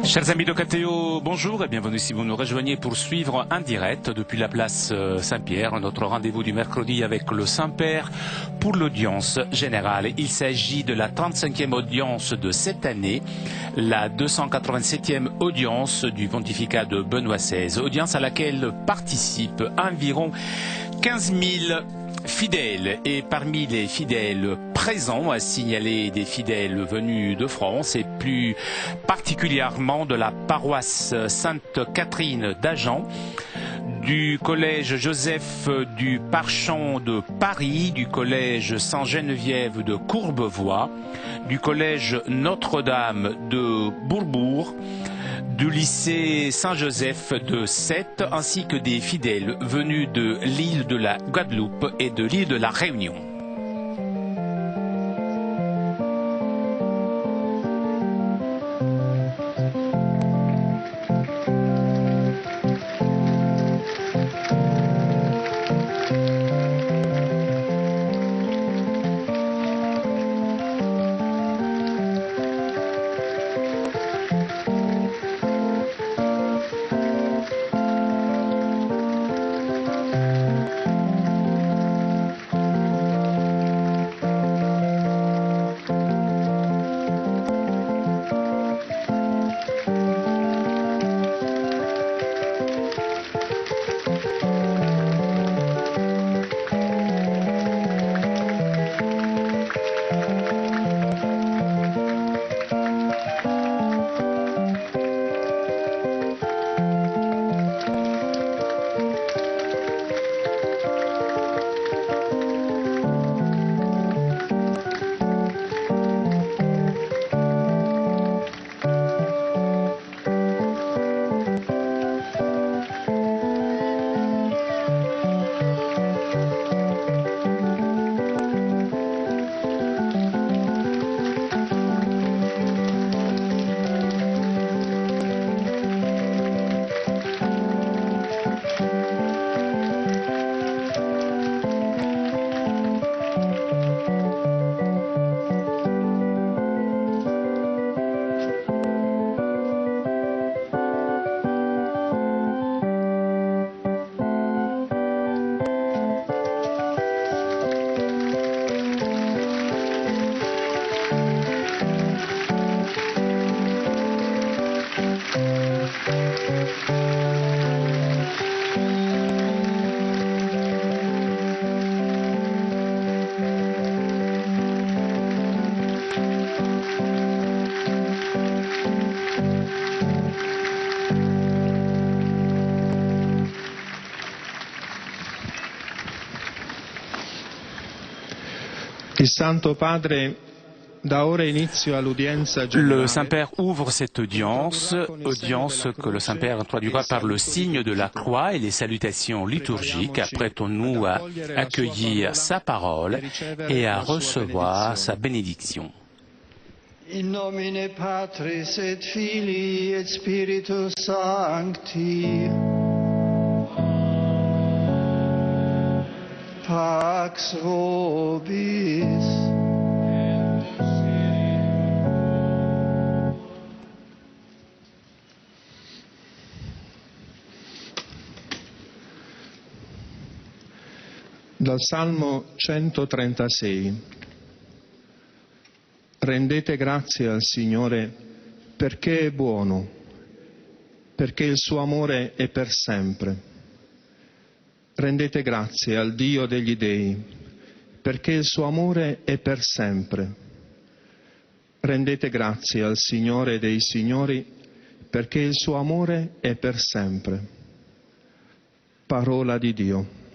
Chers amis de KTO, bonjour et bienvenue si vous nous rejoignez pour suivre en direct depuis la place Saint-Pierre, notre rendez-vous du mercredi avec le Saint-Père pour l'audience générale. Il s'agit de la 35e audience de cette année, la 287e audience du pontificat de Benoît XVI, audience à laquelle participent environ 15 000 fidèles, et parmi les fidèles présents, à signaler des fidèles venus de France et plus particulièrement de la paroisse Sainte-Catherine d'Agen, du collège Joseph du Parchant de Paris, du collège Sainte-Geneviève de Courbevoie, du collège Notre-Dame de Bourbourg, du lycée Saint-Joseph de Sète, ainsi que des fidèles venus de l'île de la Guadeloupe et de l'île de la Réunion. Le Saint-Père ouvre cette audience que le Saint-Père introduira par le signe de la croix et les salutations liturgiques. Apprêtons-nous à accueillir sa parole et à recevoir sa bénédiction. In nomine Patris et Filii et Spiritus Sancti. Pax vobis. Dal Salmo 136. Rendete grazie al Signore perché è buono, perché il suo amore è per sempre. Rendete grazie al Dio degli dei, perché il suo amore è per sempre. Rendete grazie al Signore dei signori, perché il suo amore è per sempre. Parola di Dio.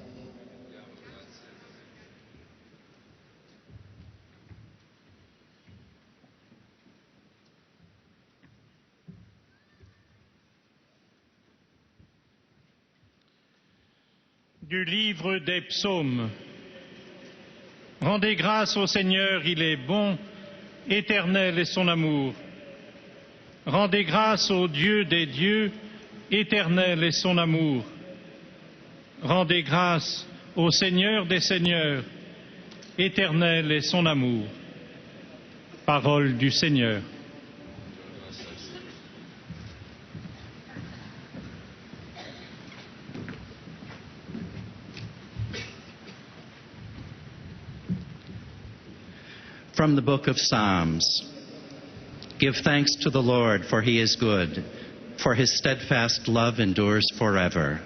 Du livre des psaumes. Rendez grâce au Seigneur, il est bon, éternel est son amour. Rendez grâce au Dieu des dieux, éternel est son amour. Rendez grâce au Seigneur des seigneurs, éternel est son amour. Parole du Seigneur. From the book of Psalms. Give thanks to the Lord, for he is good, for his steadfast love endures forever.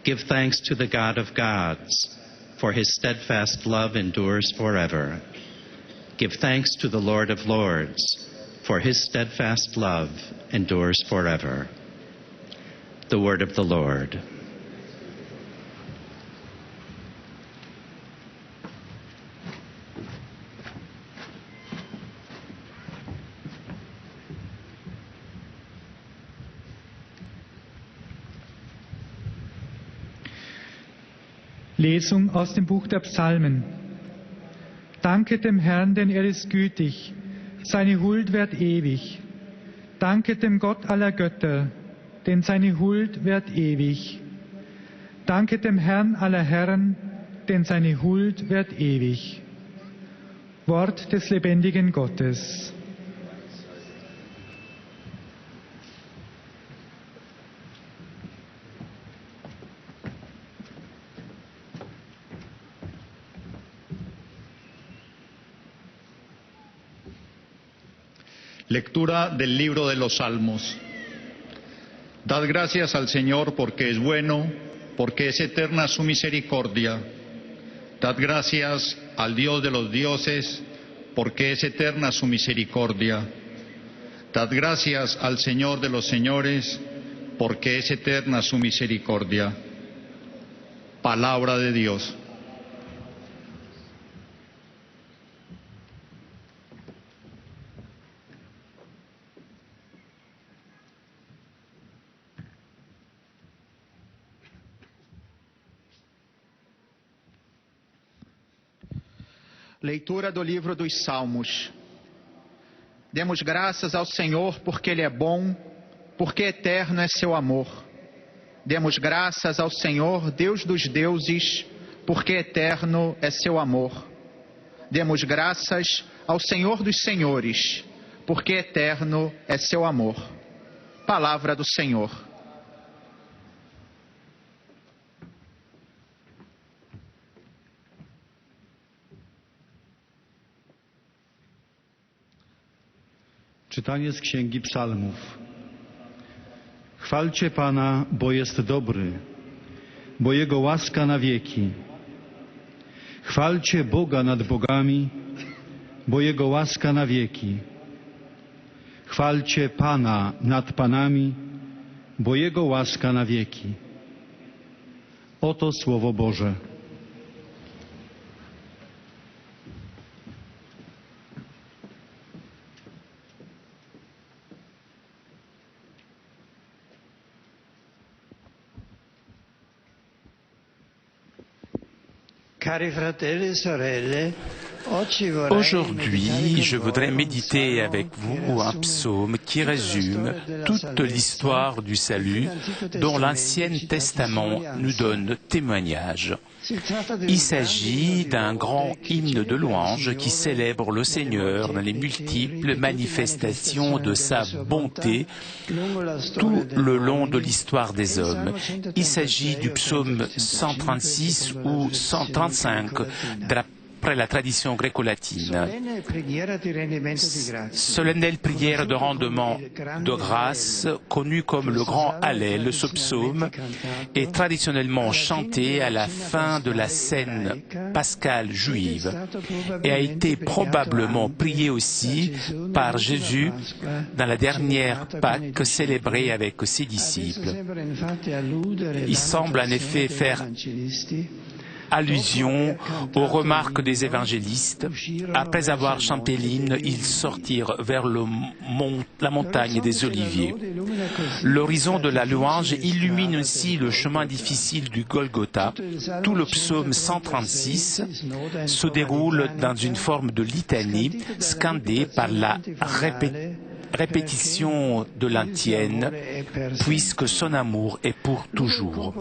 Give thanks to the God of gods, for his steadfast love endures forever. Give thanks to the Lord of lords, for his steadfast love endures forever. The word of the Lord. Lesung aus dem Buch der Psalmen. Danket dem Herrn, denn er ist gütig, seine Huld währt ewig. Danket dem Gott aller Götter, denn seine Huld währt ewig. Danket dem Herrn aller Herren, denn seine Huld währt ewig. Wort des lebendigen Gottes. Lectura del libro de los Salmos. Dad gracias al Señor porque es bueno, porque es eterna su misericordia. Dad gracias al Dios de los dioses, porque es eterna su misericordia. Dad gracias al Señor de los señores, porque es eterna su misericordia. Palabra de Dios. Leitura do livro dos Salmos. Demos graças ao Senhor porque Ele é bom, porque eterno é seu amor. Demos graças ao Senhor, Deus dos deuses, porque eterno é seu amor. Demos graças ao Senhor dos senhores, porque eterno é seu amor. Palavra do Senhor. Czytanie z Księgi Psalmów. Chwalcie Pana, bo jest dobry, bo Jego łaska na wieki. Chwalcie Boga nad bogami, bo Jego łaska na wieki. Chwalcie Pana nad panami, bo Jego łaska na wieki. Oto Słowo Boże. Aujourd'hui, je voudrais méditer avec vous un psaume qui résume toute l'histoire du salut dont l'Ancien Testament nous donne témoignage. Il s'agit d'un grand hymne de louange qui célèbre le Seigneur dans les multiples manifestations de sa bonté tout le long de l'histoire des hommes. Il s'agit du psaume 136 ou 135 d'après la tradition gréco-latine. Solennelle prière de rendement de grâce, connue comme le Grand Hallel, ce psaume est traditionnellement chanté à la fin de la scène pascale juive et a été probablement prié aussi par Jésus dans la dernière Pâque célébrée avec ses disciples. Il semble en effet faire allusion aux remarques des évangélistes. Après avoir chanté l'hymne, ils sortirent vers la montagne des Oliviers. L'horizon de la louange illumine aussi le chemin difficile du Golgotha. Tout le psaume 136 se déroule dans une forme de litanie, scandée par la répétition de l'antienne, puisque son amour est pour toujours.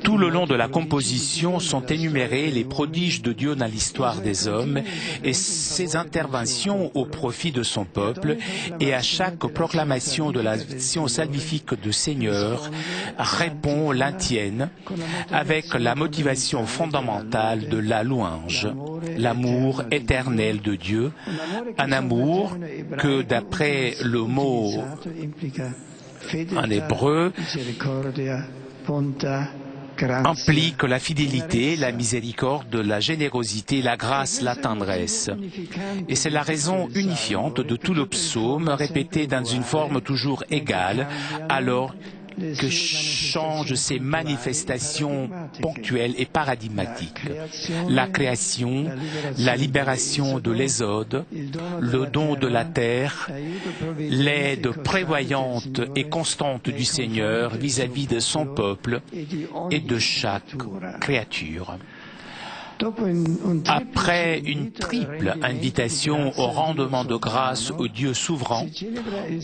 Tout le long de la composition sont énumérés les prodiges de Dieu dans l'histoire des hommes et ses interventions au profit de son peuple, et à chaque proclamation de l'action salvifique du Seigneur répond l'antienne avec la motivation fondamentale de la louange, l'amour éternel de Dieu, un amour que d'après le mot en hébreu implique la fidélité, la miséricorde, la générosité, la grâce, la tendresse. Et c'est la raison unifiante de tout le psaume répété dans une forme toujours égale, alors que changent ses manifestations ponctuelles et paradigmatiques. La création, la libération de l'Exode, le don de la terre, l'aide prévoyante et constante du Seigneur vis-à-vis de son peuple et de chaque créature. Après une triple invitation au rendement de grâce au Dieu souverain,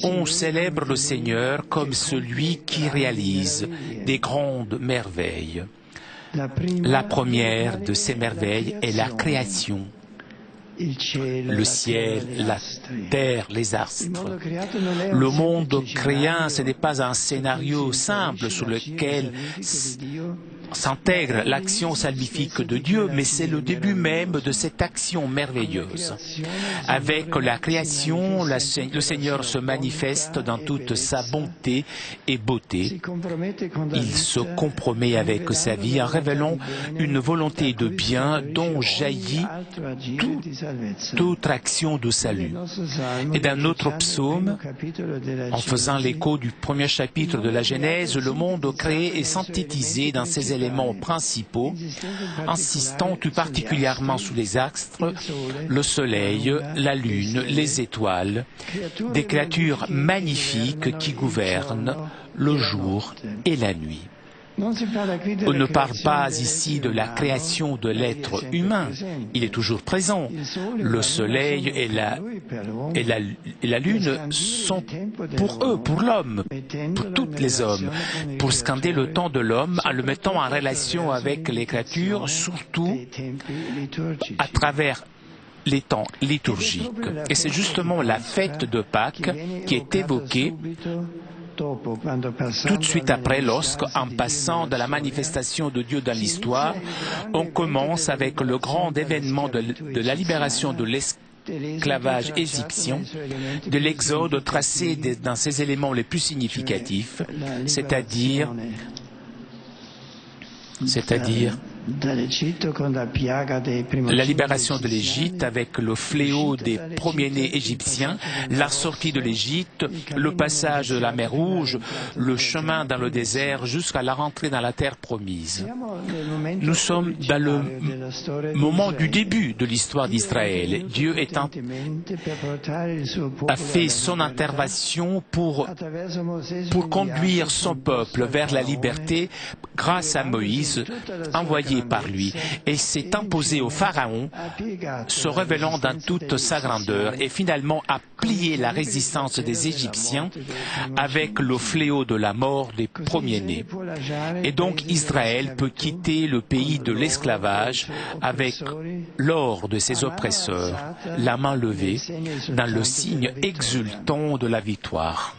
on célèbre le Seigneur comme celui qui réalise des grandes merveilles. La première de ces merveilles est la création. Le ciel, la terre, les astres. Le monde créé, ce n'est pas un scénario simple sur lequel s'intègre l'action salvifique de Dieu, mais c'est le début même de cette action merveilleuse. Avec la création, le Seigneur se manifeste dans toute sa bonté et beauté. Il se compromet avec sa vie en révélant une volonté de bien dont jaillit toute action de salut. Et dans notre psaume, en faisant l'écho du premier chapitre de la Genèse, le monde créé est synthétisé dans ses éléments principaux, insistant tout particulièrement sur les astres, le soleil, la lune, les étoiles, des créatures magnifiques qui gouvernent le jour et la nuit. On ne parle pas ici de la création de l'être humain, il est toujours présent. Le soleil et la lune sont pour eux, pour l'homme, pour tous les hommes, pour scander le temps de l'homme en le mettant en relation avec les créatures, surtout à travers les temps liturgiques. Et c'est justement la fête de Pâques qui est évoquée tout de suite après, lorsqu'en passant de la manifestation de Dieu dans l'histoire, on commence avec le grand événement de la libération de l'esclavage égyptien, de l'exode tracé dans ses éléments les plus significatifs, c'est-à-dire la libération de l'Égypte avec le fléau des premiers-nés égyptiens, la sortie de l'Égypte, le passage de la mer Rouge, le chemin dans le désert jusqu'à la rentrée dans la terre promise. Nous sommes dans le moment du début de l'histoire d'Israël. Dieu a fait son intervention pour conduire son peuple vers la liberté grâce à Moïse, envoyé par lui, et s'est imposé au Pharaon, se révélant dans toute sa grandeur, et finalement a plié la résistance des Égyptiens avec le fléau de la mort des premiers-nés. Et donc Israël peut quitter le pays de l'esclavage avec l'or de ses oppresseurs, la main levée, dans le signe exultant de la victoire.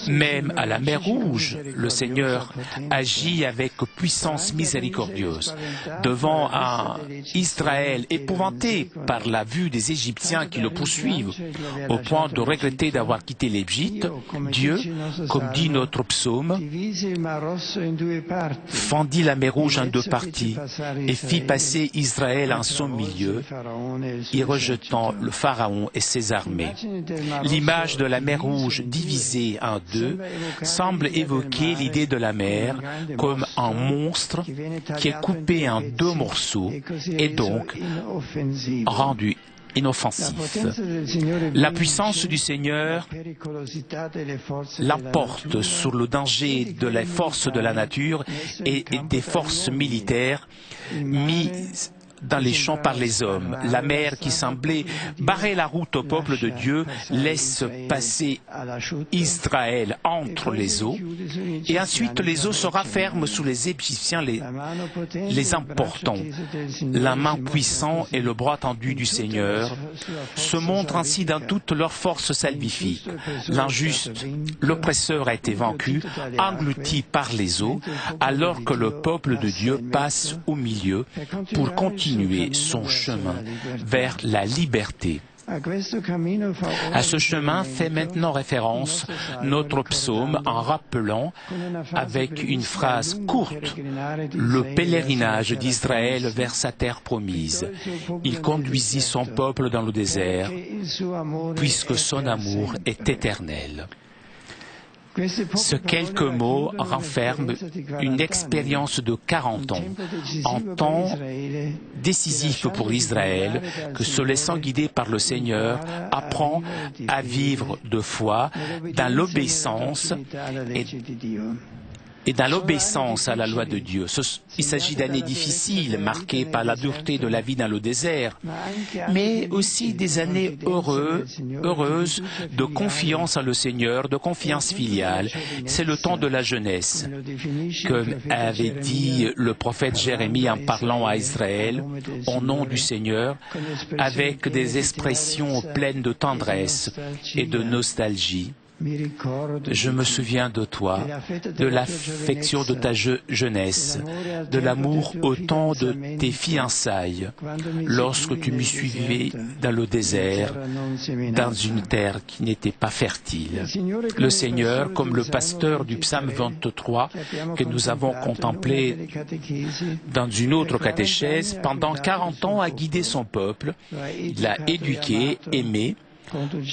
Même à la mer Rouge, le Seigneur agit avec puissance miséricordieuse. Devant un Israël épouvanté par la vue des Égyptiens qui le poursuivent, au point de regretter d'avoir quitté l'Égypte, Dieu, comme dit notre psaume, fendit la mer Rouge en deux parties et fit passer Israël en son milieu, y rejetant le Pharaon et ses armées. L'image de la mer Rouge divisée en deux semble évoquer l'idée de la mer comme un monstre qui est coupé en deux morceaux et donc rendu inoffensif. La puissance du Seigneur l'emporte sur le danger de la force de la nature et des forces militaires mises dans les champs par les hommes. La mer qui semblait barrer la route au peuple de Dieu laisse passer Israël entre les eaux et ensuite les eaux se rafferment sous les Égyptiens les emportant. La main puissante et le bras tendu du Seigneur se montrent ainsi dans toute leur force salvifique. L'injuste, l'oppresseur a été vaincu, englouti par les eaux, alors que le peuple de Dieu passe au milieu pour continuer son chemin vers la liberté. À ce chemin fait maintenant référence notre psaume en rappelant avec une phrase courte le pèlerinage d'Israël vers sa terre promise. Il conduisit son peuple dans le désert puisque son amour est éternel. Ce quelques mots renferment une expérience de 40 ans, un temps décisif pour Israël, que se laissant guider par le Seigneur, apprend à vivre de foi dans l'obéissance et dans l'obéissance à la loi de Dieu. Il s'agit d'années difficiles, marquées par la dureté de la vie dans le désert, mais aussi des années heureuses de confiance en le Seigneur, de confiance filiale. C'est le temps de la jeunesse. Comme avait dit le prophète Jérémie en parlant à Israël, au nom du Seigneur, avec des expressions pleines de tendresse et de nostalgie. Je me souviens de toi, de l'affection de ta jeunesse, de l'amour au temps de tes fiançailles, lorsque tu me suivais dans le désert, dans une terre qui n'était pas fertile. Le Seigneur, comme le pasteur du psaume 23 que nous avons contemplé dans une autre catéchèse, pendant 40 ans a guidé son peuple, il l'a éduqué, aimé,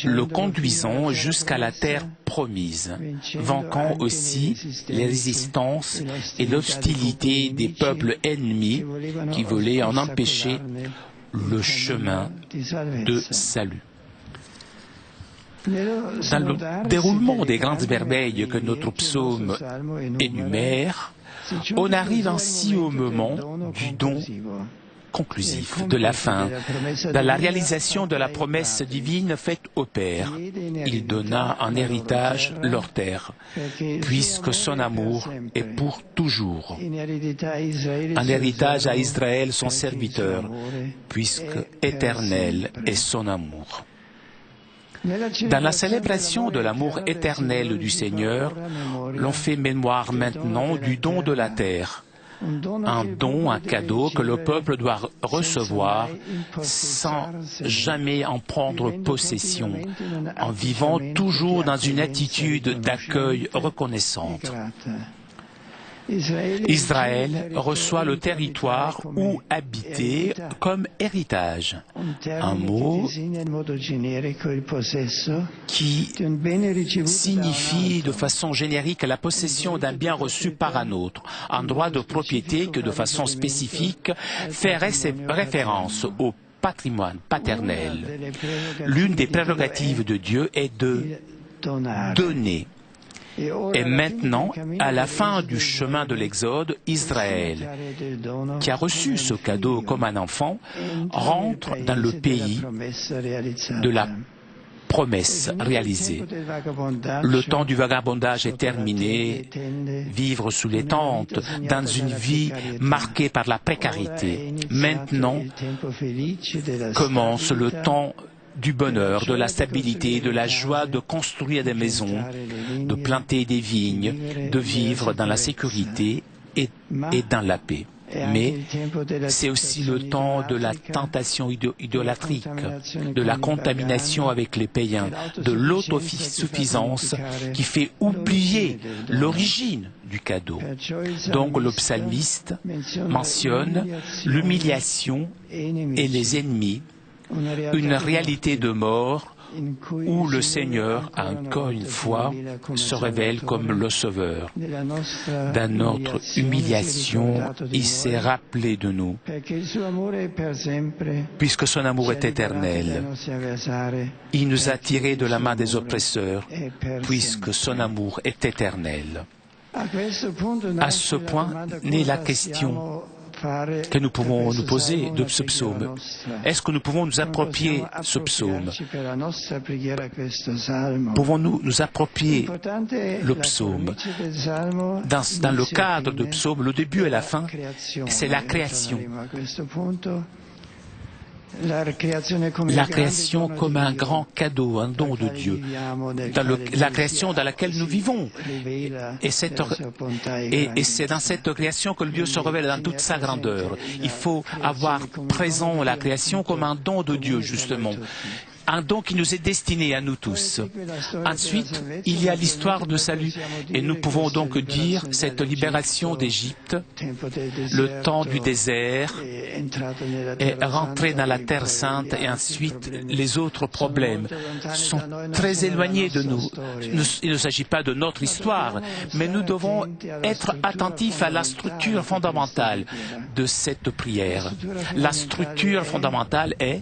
le conduisant jusqu'à la terre promise, vainquant aussi les résistances et l'hostilité des peuples ennemis qui voulaient en empêcher le chemin de salut. Dans le déroulement des grandes merveilles que notre psaume énumère, on arrive ainsi au moment du don conclusif, de la fin, dans la réalisation de la promesse divine faite au Père. Il donna en héritage leur terre, puisque son amour est pour toujours. En héritage à Israël son serviteur, puisque éternel est son amour. Dans la célébration de l'amour éternel du Seigneur, l'on fait mémoire maintenant du don de la terre. Un don, un cadeau que le peuple doit recevoir sans jamais en prendre possession, en vivant toujours dans une attitude d'accueil reconnaissante. Israël reçoit le territoire où habiter comme héritage, un mot qui signifie de façon générique la possession d'un bien reçu par un autre, un droit de propriété que de façon spécifique fait référence au patrimoine paternel. L'une des prérogatives de Dieu est de donner. Et maintenant, à la fin du chemin de l'Exode, Israël, qui a reçu ce cadeau comme un enfant, rentre dans le pays de la promesse réalisée. Le temps du vagabondage est terminé, vivre sous les tentes, dans une vie marquée par la précarité. Maintenant commence le temps du bonheur, de la stabilité, de la joie de construire des maisons, de planter des vignes, de vivre dans la sécurité et dans la paix. Mais c'est aussi le temps de la tentation idolâtrique, de la contamination avec les païens, de l'autosuffisance qui fait oublier l'origine du cadeau. Donc le psalmiste mentionne l'humiliation et les ennemis, une réalité de mort où le Seigneur, encore une fois, se révèle comme le Sauveur. Dans notre humiliation, il s'est rappelé de nous, puisque son amour est éternel. Il nous a tirés de la main des oppresseurs, puisque son amour est éternel. À ce point naît la question: que nous pouvons nous poser de ce psaume. Est-ce que nous pouvons nous approprier ce psaume? Pouvons-nous nous approprier le psaume? Dans le cadre du psaume, le début et la fin, c'est la création. La création comme un grand cadeau, un don de Dieu. La création dans laquelle nous vivons. Et c'est dans cette création que Dieu se révèle dans toute sa grandeur. Il faut avoir présent la création comme un don de Dieu, justement. Un don qui nous est destiné à nous tous. Ensuite, il y a l'histoire de salut. Et nous pouvons donc dire cette libération d'Égypte, le temps du désert, et rentrer dans la Terre Sainte, et ensuite les autres problèmes sont très éloignés de nous. Il ne s'agit pas de notre histoire, mais nous devons être attentifs à la structure fondamentale de cette prière. La structure fondamentale est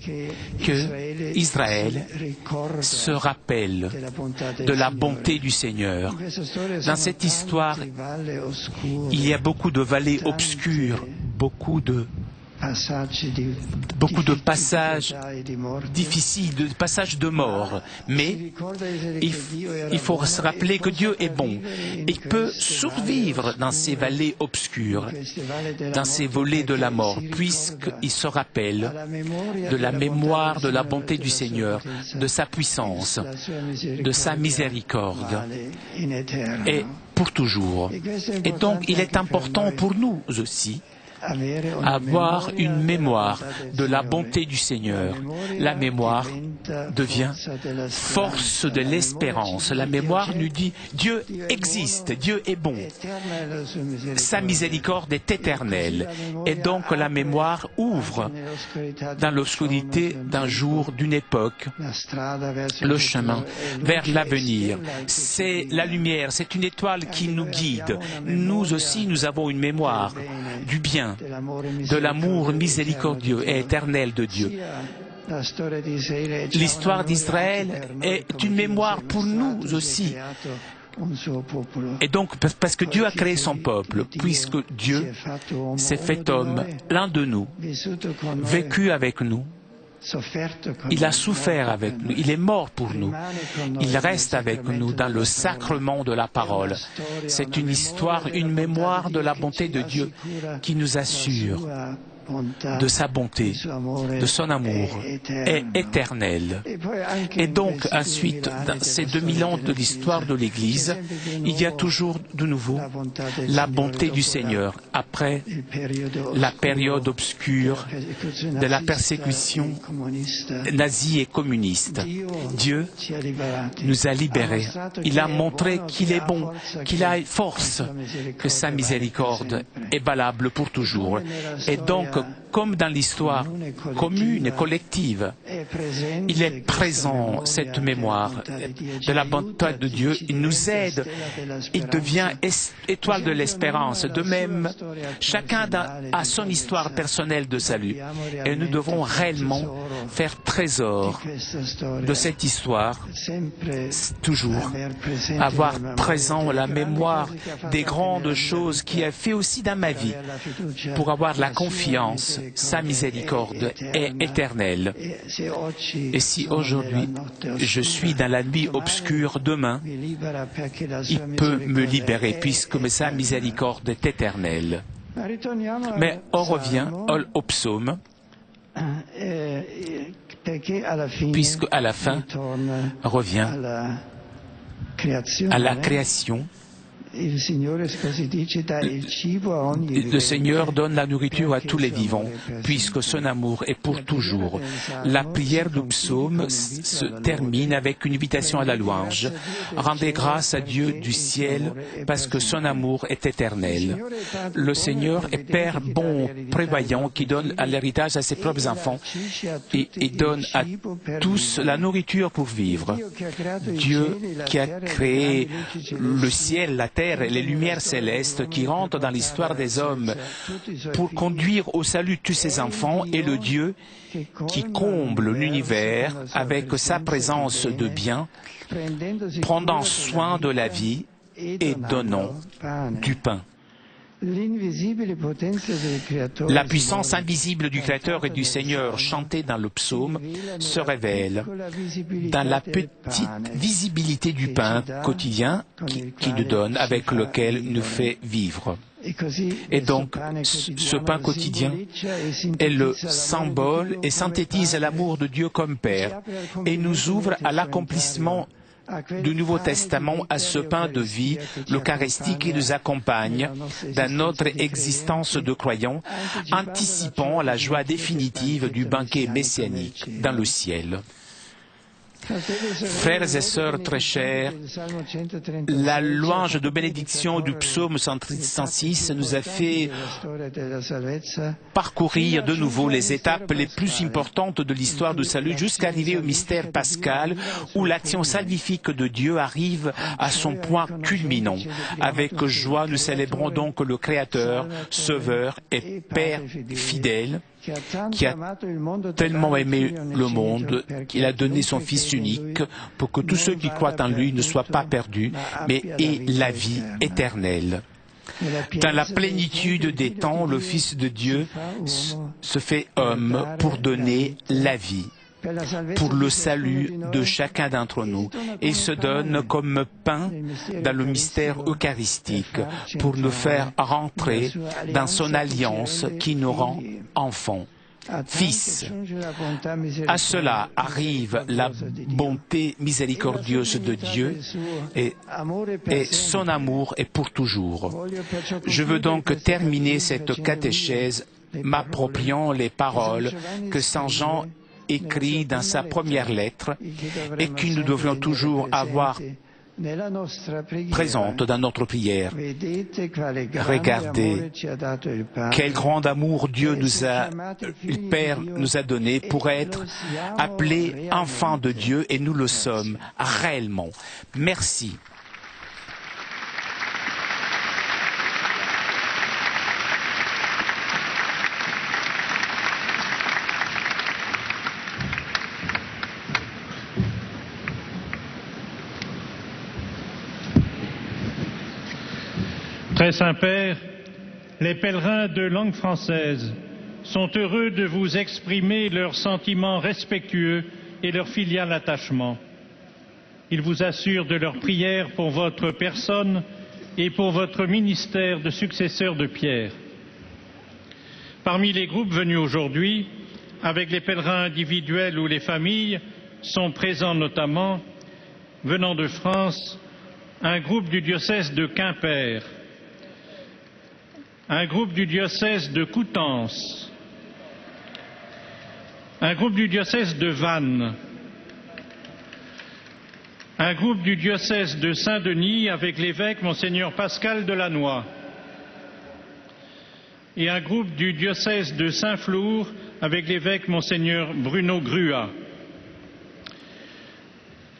que Israël se rappelle de la bonté du Seigneur. Dans cette histoire, il y a beaucoup de vallées obscures, beaucoup de passages difficiles, de passages de mort. Mais il faut se rappeler que Dieu est bon. Il peut survivre dans ces vallées obscures, dans ces volets de la mort, puisqu'il se rappelle de la mémoire de la bonté du Seigneur, de sa puissance, de sa miséricorde, et pour toujours. Et donc, il est important pour nous aussi avoir une mémoire de la bonté du Seigneur. La mémoire devient force de l'espérance. La mémoire nous dit Dieu existe, Dieu est bon. Sa miséricorde est éternelle. Et donc la mémoire ouvre dans l'obscurité d'un jour, d'une époque, le chemin vers l'avenir. C'est la lumière, c'est une étoile qui nous guide. Nous aussi, nous avons une mémoire du bien, de l'amour miséricordieux et éternel de Dieu. L'histoire d'Israël est une mémoire pour nous aussi. Et donc, parce que Dieu a créé son peuple, puisque Dieu s'est fait homme, l'un de nous, vécu avec nous, il a souffert avec nous, il est mort pour nous, il reste avec nous dans le sacrement de la parole. C'est une histoire, une mémoire de la bonté de Dieu qui nous assure de sa bonté, de son amour est éternel. Et donc, ensuite, dans ces 2000 ans de l'histoire de l'Église, il y a toujours de nouveau la bonté du Seigneur. Après la période obscure de la persécution nazie et communiste, Dieu nous a libérés. Il a montré qu'il est bon, qu'il a force, que sa miséricorde est valable pour toujours. Et donc, comme dans l'histoire commune et collective, il est présent, cette mémoire de la bonté de Dieu. Il nous aide, il devient étoile de l'espérance. De même, chacun a son histoire personnelle de salut. Et nous devons réellement faire trésor de cette histoire, toujours avoir présent la mémoire des grandes choses qu'il a fait aussi dans ma vie, pour avoir la confiance. Sa miséricorde est éternelle. Et si aujourd'hui je suis dans la nuit obscure, demain, il peut me libérer puisque sa miséricorde est éternelle. Mais on revient au psaume, puisque à la fin revient à la création. Le Seigneur donne la nourriture à tous les vivants, puisque son amour est pour toujours. La prière du psaume se termine avec une invitation à la louange. Rendez grâce à Dieu du ciel, parce que son amour est éternel. Le Seigneur est Père bon, prévoyant, qui donne à l'héritage à ses propres enfants et donne à tous la nourriture pour vivre. Dieu qui a créé le ciel, la terre et les lumières célestes qui rentrent dans l'histoire des hommes pour conduire au salut tous ses enfants est le Dieu qui comble l'univers avec sa présence de bien, prenant soin de la vie et donnant du pain. La puissance invisible du Créateur et du Seigneur chantée dans le psaume se révèle dans la petite visibilité du pain quotidien qu'il nous donne, avec lequel il nous fait vivre. Et donc, ce pain quotidien est le symbole et synthétise l'amour de Dieu comme Père et nous ouvre à l'accomplissement du Nouveau Testament, à ce pain de vie, l'Eucharistie qui nous accompagne dans notre existence de croyants, anticipant la joie définitive du banquet messianique dans le ciel. Frères et sœurs très chers, la louange de bénédiction du psaume 106 nous a fait parcourir de nouveau les étapes les plus importantes de l'histoire du salut jusqu'à arriver au mystère pascal où l'action salvifique de Dieu arrive à son point culminant. Avec joie, nous célébrons donc le Créateur, Sauveur et Père fidèle, qui a tellement aimé le monde qu'il a donné son Fils unique pour que tous ceux qui croient en lui ne soient pas perdus, mais aient la vie éternelle. Dans la plénitude des temps, le Fils de Dieu se fait homme pour donner la vie, pour le salut de chacun d'entre nous, et se donne comme pain dans le mystère eucharistique pour nous faire rentrer dans son alliance qui nous rend enfants, fils. À cela arrive la bonté miséricordieuse de Dieu et son amour est pour toujours. Je veux donc terminer cette catéchèse m'appropriant les paroles que Saint Jean écrit dans sa première lettre et que nous devrions toujours avoir présente dans notre prière. Regardez quel grand amour Dieu le Père nous a donné pour être appelés enfants de Dieu et nous le sommes réellement. Merci. Très Saint-Père, les pèlerins de langue française sont heureux de vous exprimer leurs sentiments respectueux et leur filial attachement. Ils vous assurent de leur prière pour votre personne et pour votre ministère de successeur de Pierre. Parmi les groupes venus aujourd'hui, avec les pèlerins individuels ou les familles, sont présents notamment, venant de France, un groupe du diocèse de Quimper, un groupe du diocèse de Coutances, un groupe du diocèse de Vannes, un groupe du diocèse de Saint-Denis avec l'évêque Monseigneur Pascal Delannoy et un groupe du diocèse de Saint-Flour avec l'évêque Monseigneur Bruno Grua,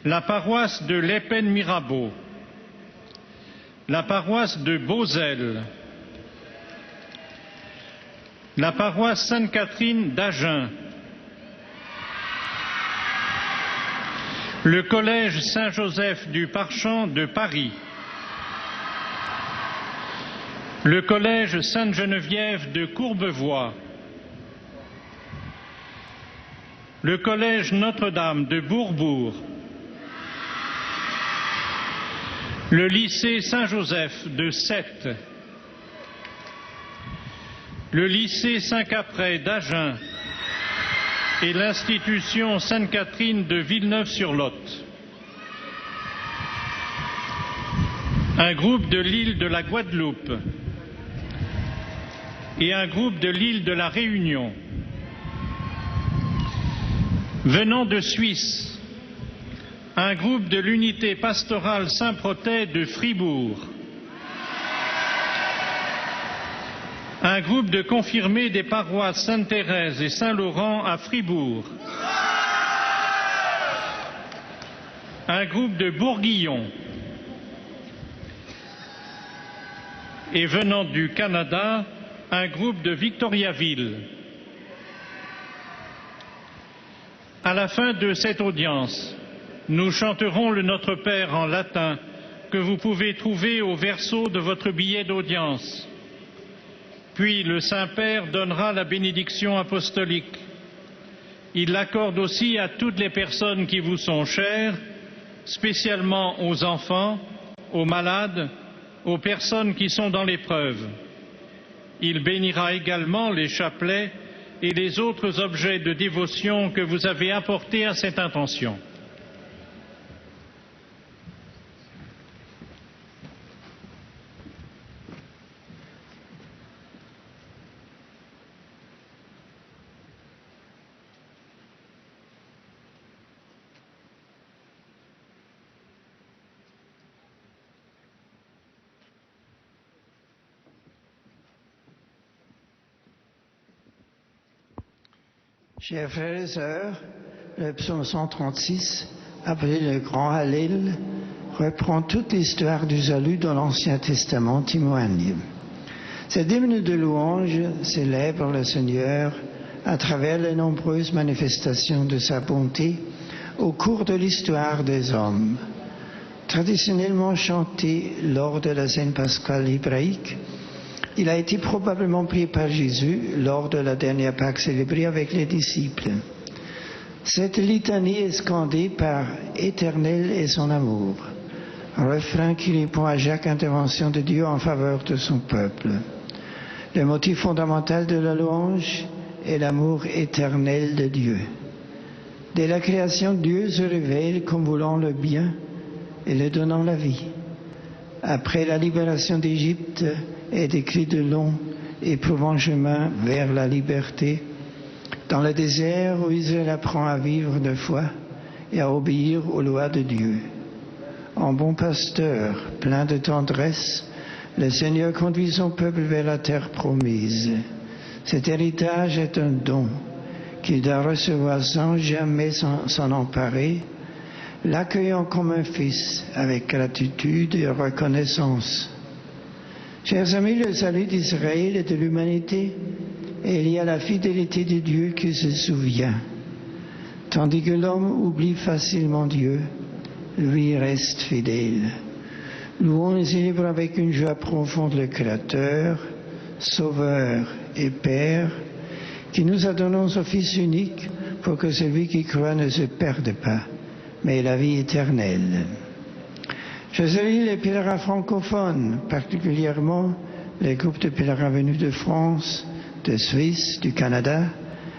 la paroisse de Lepen-Mirabeau, la paroisse de Beauzelle, la paroisse Sainte-Catherine d'Agen, le collège Saint-Joseph du Parchamp de Paris, le collège Sainte-Geneviève de Courbevoie, le collège Notre-Dame de Bourbourg, le lycée Saint-Joseph de Sète, le lycée Saint-Caprais d'Agen et l'institution Sainte-Catherine de Villeneuve-sur-Lot. Un groupe de l'île de la Guadeloupe et un groupe de l'île de la Réunion. Venant de Suisse, un groupe de l'unité pastorale Saint-Protais de Fribourg. Un groupe de confirmés des paroisses Sainte-Thérèse et Saint-Laurent à Fribourg. Un groupe de Bourguillon. Et venant du Canada, un groupe de Victoriaville. À la fin de cette audience, nous chanterons le Notre Père en latin que vous pouvez trouver au verso de votre billet d'audience. Puis le Saint-Père donnera la bénédiction apostolique. Il l'accorde aussi à toutes les personnes qui vous sont chères, spécialement aux enfants, aux malades, aux personnes qui sont dans l'épreuve. Il bénira également les chapelets et les autres objets de dévotion que vous avez apportés à cette intention. Chers frères et sœurs, le psaume 136, appelé le Grand Hallel, reprend toute l'histoire du salut dans l'Ancien Testament témoigne. Ces 10 minutes de louange célèbrent le Seigneur à travers les nombreuses manifestations de sa bonté au cours de l'histoire des hommes. Traditionnellement chanté lors de la scène pascale hébraïque, il a été probablement pris par Jésus lors de la dernière Pâque célébrée avec les disciples. Cette litanie est scandée par « Éternel est son amour », refrain qui répond à chaque intervention de Dieu en faveur de son peuple. Le motif fondamental de la louange est l'amour éternel de Dieu. Dès la création, Dieu se révèle comme voulant le bien et le donnant la vie. Après la libération d'Égypte et décrit de long et éprouvant chemin vers la liberté, dans le désert où Israël apprend à vivre de foi et à obéir aux lois de Dieu. En bon pasteur, plein de tendresse, le Seigneur conduit son peuple vers la terre promise. Cet héritage est un don qu'il doit recevoir sans jamais s'en emparer, l'accueillant comme un fils avec gratitude et reconnaissance. Chers amis, le salut d'Israël et de l'humanité est lié à la fidélité de Dieu qui se souvient. Tandis que l'homme oublie facilement Dieu, lui reste fidèle. Louons et célébrons avec une joie profonde le Créateur, Sauveur et Père, qui nous a donné son Fils unique pour que celui qui croit ne se perde pas, mais ait la vie éternelle. Je salue les pèlerins francophones, particulièrement les groupes de pèlerins venus de France, de Suisse, du Canada,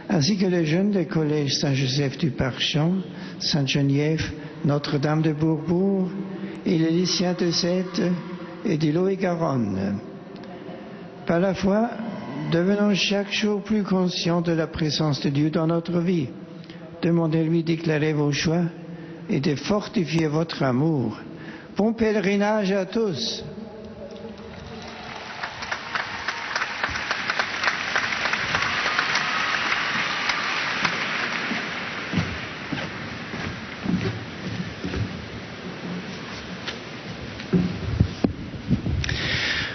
ainsi que les jeunes des collèges Saint-Joseph du Parchamp, Sainte-Geneviève, Notre-Dame de Bourbourg et les lycéens de Sète et d'Îlot et Garonne. Par la foi, devenons chaque jour plus conscients de la présence de Dieu dans notre vie. Demandez-lui d'éclairer vos choix et de fortifier votre amour. Bon pèlerinage à tous.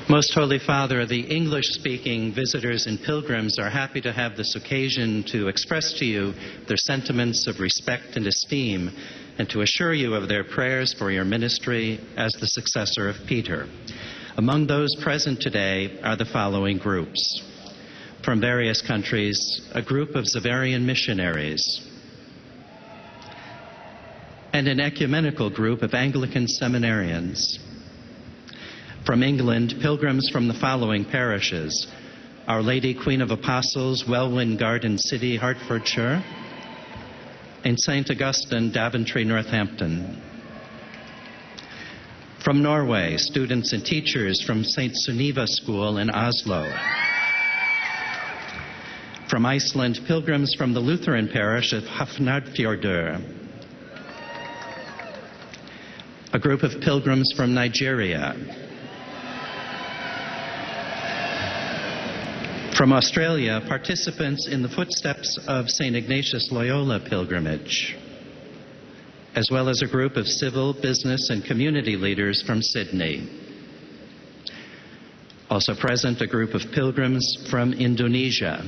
Most Holy Father, the English-speaking visitors and pilgrims are happy to have this occasion to express to you their sentiments of respect and esteem and to assure you of their prayers for your ministry as the successor of Peter. Among those present today are the following groups. From various countries, a group of Xaverian missionaries and an ecumenical group of Anglican seminarians. From England, pilgrims from the following parishes: Our Lady Queen of Apostles, Welwyn Garden City, Hertfordshire, and St. Augustine, Daventry, Northampton. From Norway, students and teachers from St. Sunniva School in Oslo. From Iceland, pilgrims from the Lutheran parish of Hafnarfjordur. A group of pilgrims from Nigeria. From Australia, participants in the footsteps of St. Ignatius Loyola pilgrimage, as well as a group of civil, business, and community leaders from Sydney. Also present, a group of pilgrims from Indonesia.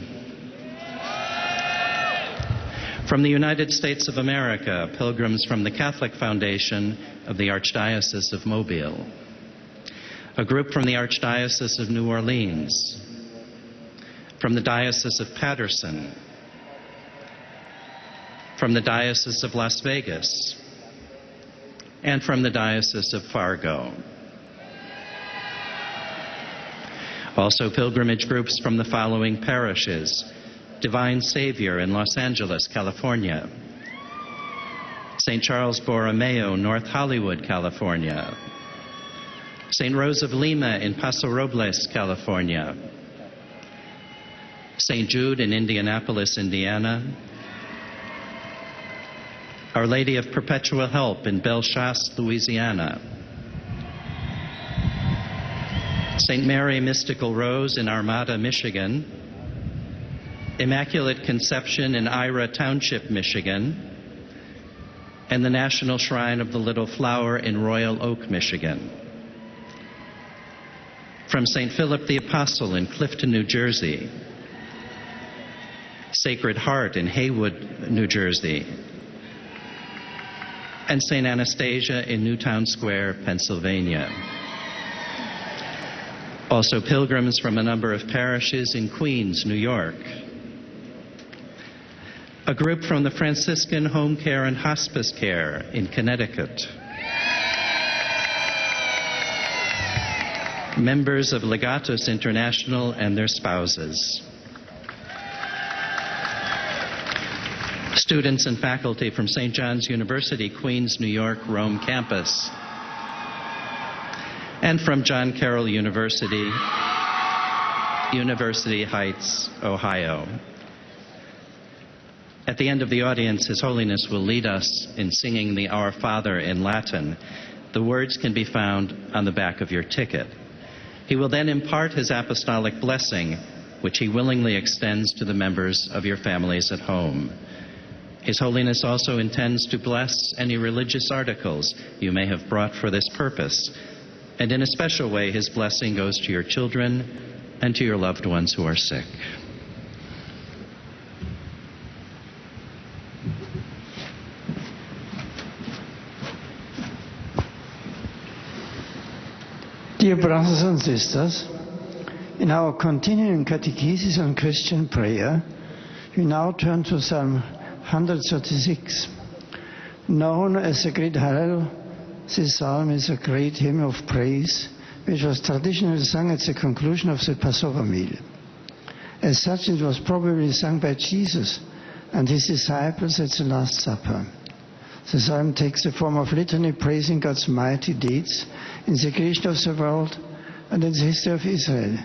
From the United States of America, pilgrims from the Catholic Foundation of the Archdiocese of Mobile. A group from the Archdiocese of New Orleans. from the Diocese of Paterson, from the Diocese of Las Vegas, and from the Diocese of Fargo. Also pilgrimage groups from the following parishes: Divine Savior in Los Angeles, California; St. Charles Borromeo, North Hollywood, California; St. Rose of Lima in Paso Robles, California; St. Jude in Indianapolis, Indiana; Our Lady of Perpetual Help in Bellechasse, Louisiana; St. Mary Mystical Rose in Armada, Michigan; Immaculate Conception in Ira Township, Michigan; and the National Shrine of the Little Flower in Royal Oak, Michigan. From St. Philip the Apostle in Clifton, New Jersey; Sacred Heart in Haywood, New Jersey; and St. Anastasia in Newtown Square, Pennsylvania. Also pilgrims from a number of parishes in Queens, New York. A group from the Franciscan Home Care and Hospice Care in Connecticut. Members of Legatus International and their spouses. Students and faculty from St. John's University, Queens, New York, Rome campus. And from John Carroll University, University Heights, Ohio. At the end of the audience, His Holiness will lead us in singing the Our Father in Latin. The words can be found on the back of your ticket. He will then impart his apostolic blessing, which he willingly extends to the members of your families at home. His Holiness also intends to bless any religious articles you may have brought for this purpose. And in a special way, his blessing goes to your children and to your loved ones who are sick. Dear brothers and sisters, in our continuing catechesis on Christian prayer, we now turn to Psalm 136. Known as the Great Hallel, this psalm is a great hymn of praise, which was traditionally sung at the conclusion of the Passover meal. As such, it was probably sung by Jesus and his disciples at the Last Supper. The psalm takes the form of litany praising God's mighty deeds in the creation of the world and in the history of Israel.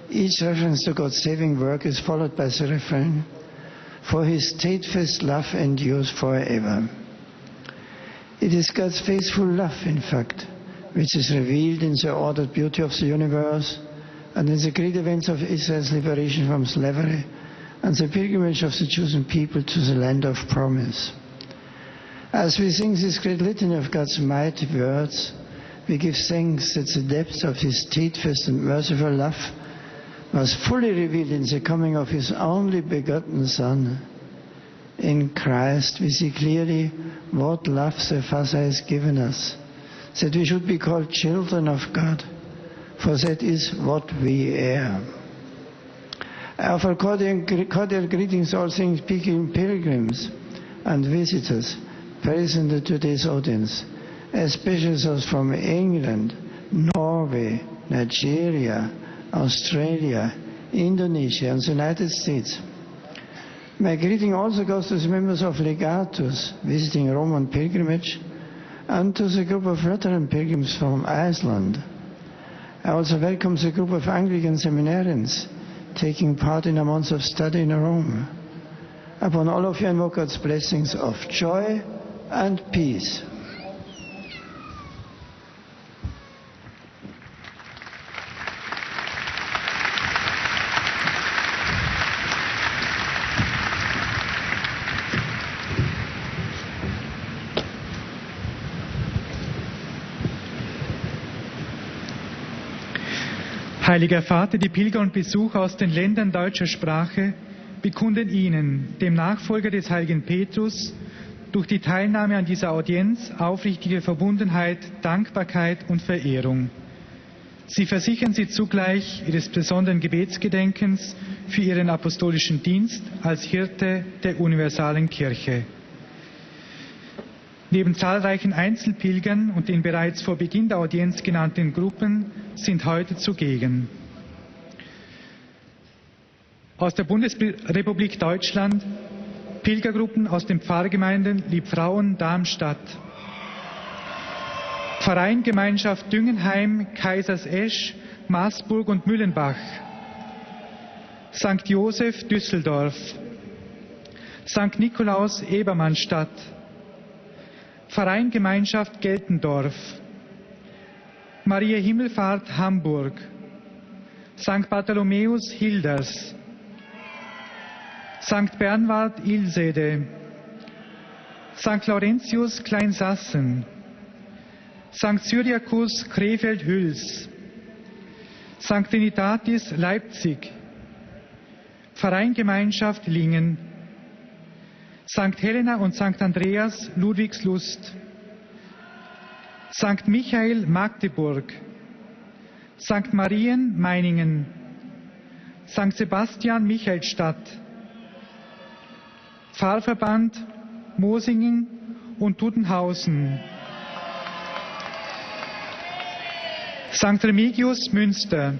Each reference to God's saving work is followed by the refrain, "For his steadfast love endures forever." It is God's faithful love, in fact, which is revealed in the ordered beauty of the universe and in the great events of Israel's liberation from slavery and the pilgrimage of the chosen people to the land of promise. As we sing this great litany of God's mighty words, we give thanks that the depth of his steadfast and merciful love was fully revealed in the coming of his only begotten Son. In Christ we see clearly what love the Father has given us, that we should be called children of God, for that is what we are. I offer cordial greetings to all speaking pilgrims and visitors present at today's audience, especially those from England, Norway, Nigeria, Australia, Indonesia, and the United States. My greeting also goes to the members of Legatus visiting Rome on pilgrimage and to the group of Lutheran pilgrims from Iceland. I also welcome the group of Anglican seminarians taking part in a month of study in Rome. Upon all of you, I invoke God's blessings of joy and peace. Heiliger Vater, die Pilger und Besucher aus den Ländern deutscher Sprache bekunden Ihnen, dem Nachfolger des heiligen Petrus, durch die Teilnahme an dieser Audienz aufrichtige Verbundenheit, Dankbarkeit und Verehrung. Sie versichern sie zugleich ihres besonderen Gebetsgedenkens für ihren apostolischen Dienst als Hirte der universalen Kirche. Neben zahlreichen Einzelpilgern und den bereits vor Beginn der Audienz genannten Gruppen sind heute zugegen aus der Bundesrepublik Deutschland Pilgergruppen aus den Pfarrgemeinden Liebfrauen Darmstadt, Verein Gemeinschaft Düngenheim, Kaisersesch, Maßburg und Müllenbach, St. Josef Düsseldorf, St. Nikolaus Ebermannstadt, Verein Gemeinschaft Geltendorf, Maria Himmelfahrt Hamburg, St. Bartholomäus Hilders, St. Bernward Ilsede, St. Laurentius Kleinsassen, St. Cyriakus Krefeld-Hüls, St. Trinitatis Leipzig, Verein Gemeinschaft Lingen, St. Helena und St. Andreas Ludwigslust, St. Michael Magdeburg, St. Marien Meiningen, St. Sebastian Michaelstadt, Pfarrverband Mosingen und Dudenhausen, St. Remigius Münster,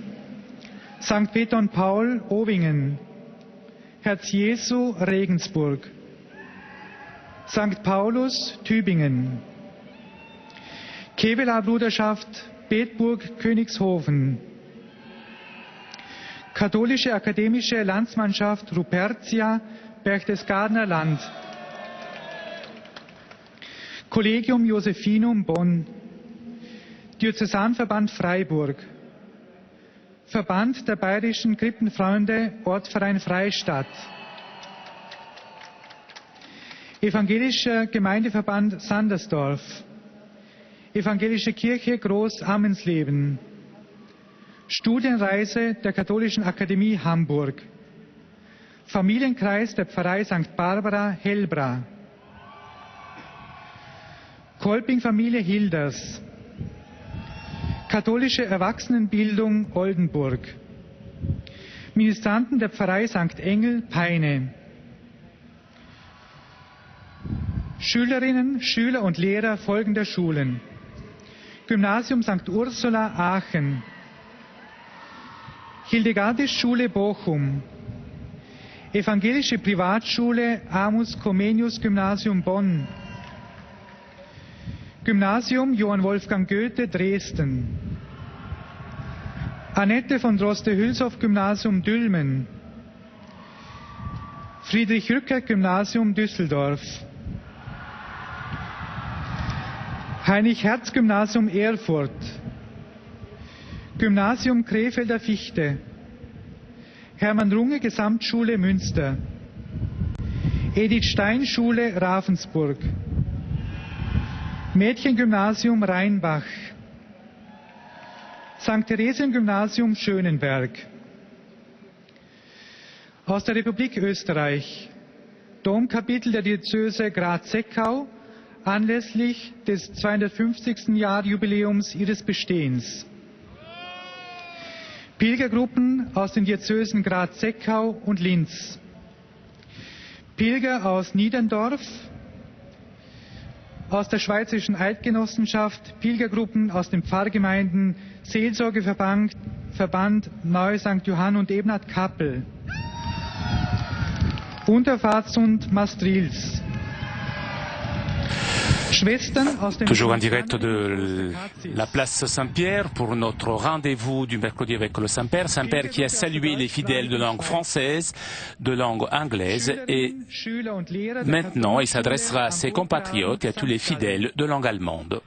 St. Peter und Paul Owingen, Herz Jesu Regensburg, St. Paulus Tübingen, Kevelaer Bruderschaft Bedburg Königshofen, Katholische Akademische Landsmannschaft Rupertia Berchtesgadener Land, Collegium Josephinum Bonn, Diözesanverband Freiburg, Verband der Bayerischen Krippenfreunde Ortsverein Freistadt, Evangelischer Gemeindeverband Sandersdorf, Evangelische Kirche Groß-Ammensleben, Studienreise der Katholischen Akademie Hamburg, Familienkreis der Pfarrei St. Barbara Hellbra, Kolping-Familie Hilders, Katholische Erwachsenenbildung Oldenburg, Ministranten der Pfarrei St. Engel Peine, Schülerinnen, Schüler und Lehrer folgender Schulen: Gymnasium St. Ursula Aachen, Hildegardis-Schule Bochum, Evangelische Privatschule Amos Comenius Gymnasium Bonn, Gymnasium Johann Wolfgang Goethe Dresden, Annette von Droste-Hülshoff Gymnasium Dülmen, Friedrich Rückert Gymnasium Düsseldorf, Heinrich Herz Gymnasium Erfurt, Gymnasium Krefelder Fichte, Hermann Runge Gesamtschule Münster, Edith Stein Schule Ravensburg, Mädchengymnasium Rheinbach, St. Theresien Gymnasium Schönenberg. Aus der Republik Österreich, Domkapitel der Diözese Graz-Seckau anlässlich des 250. Jahrjubiläums ihres Bestehens. Pilgergruppen aus den Diözesen Graz-Seckau und Linz. Pilger aus Niederndorf, aus der Schweizerischen Eidgenossenschaft, Pilgergruppen aus den Pfarrgemeinden Seelsorgeverband Neu St. Johann und Ebnat Kappel, Unterpfalzund Maastrichts. Toujours en direct de la place Saint-Pierre pour notre rendez-vous du mercredi avec le Saint-Père. Saint-Père qui a salué les fidèles de langue française, de langue anglaise et maintenant il s'adressera à ses compatriotes et à tous les fidèles de langue allemande.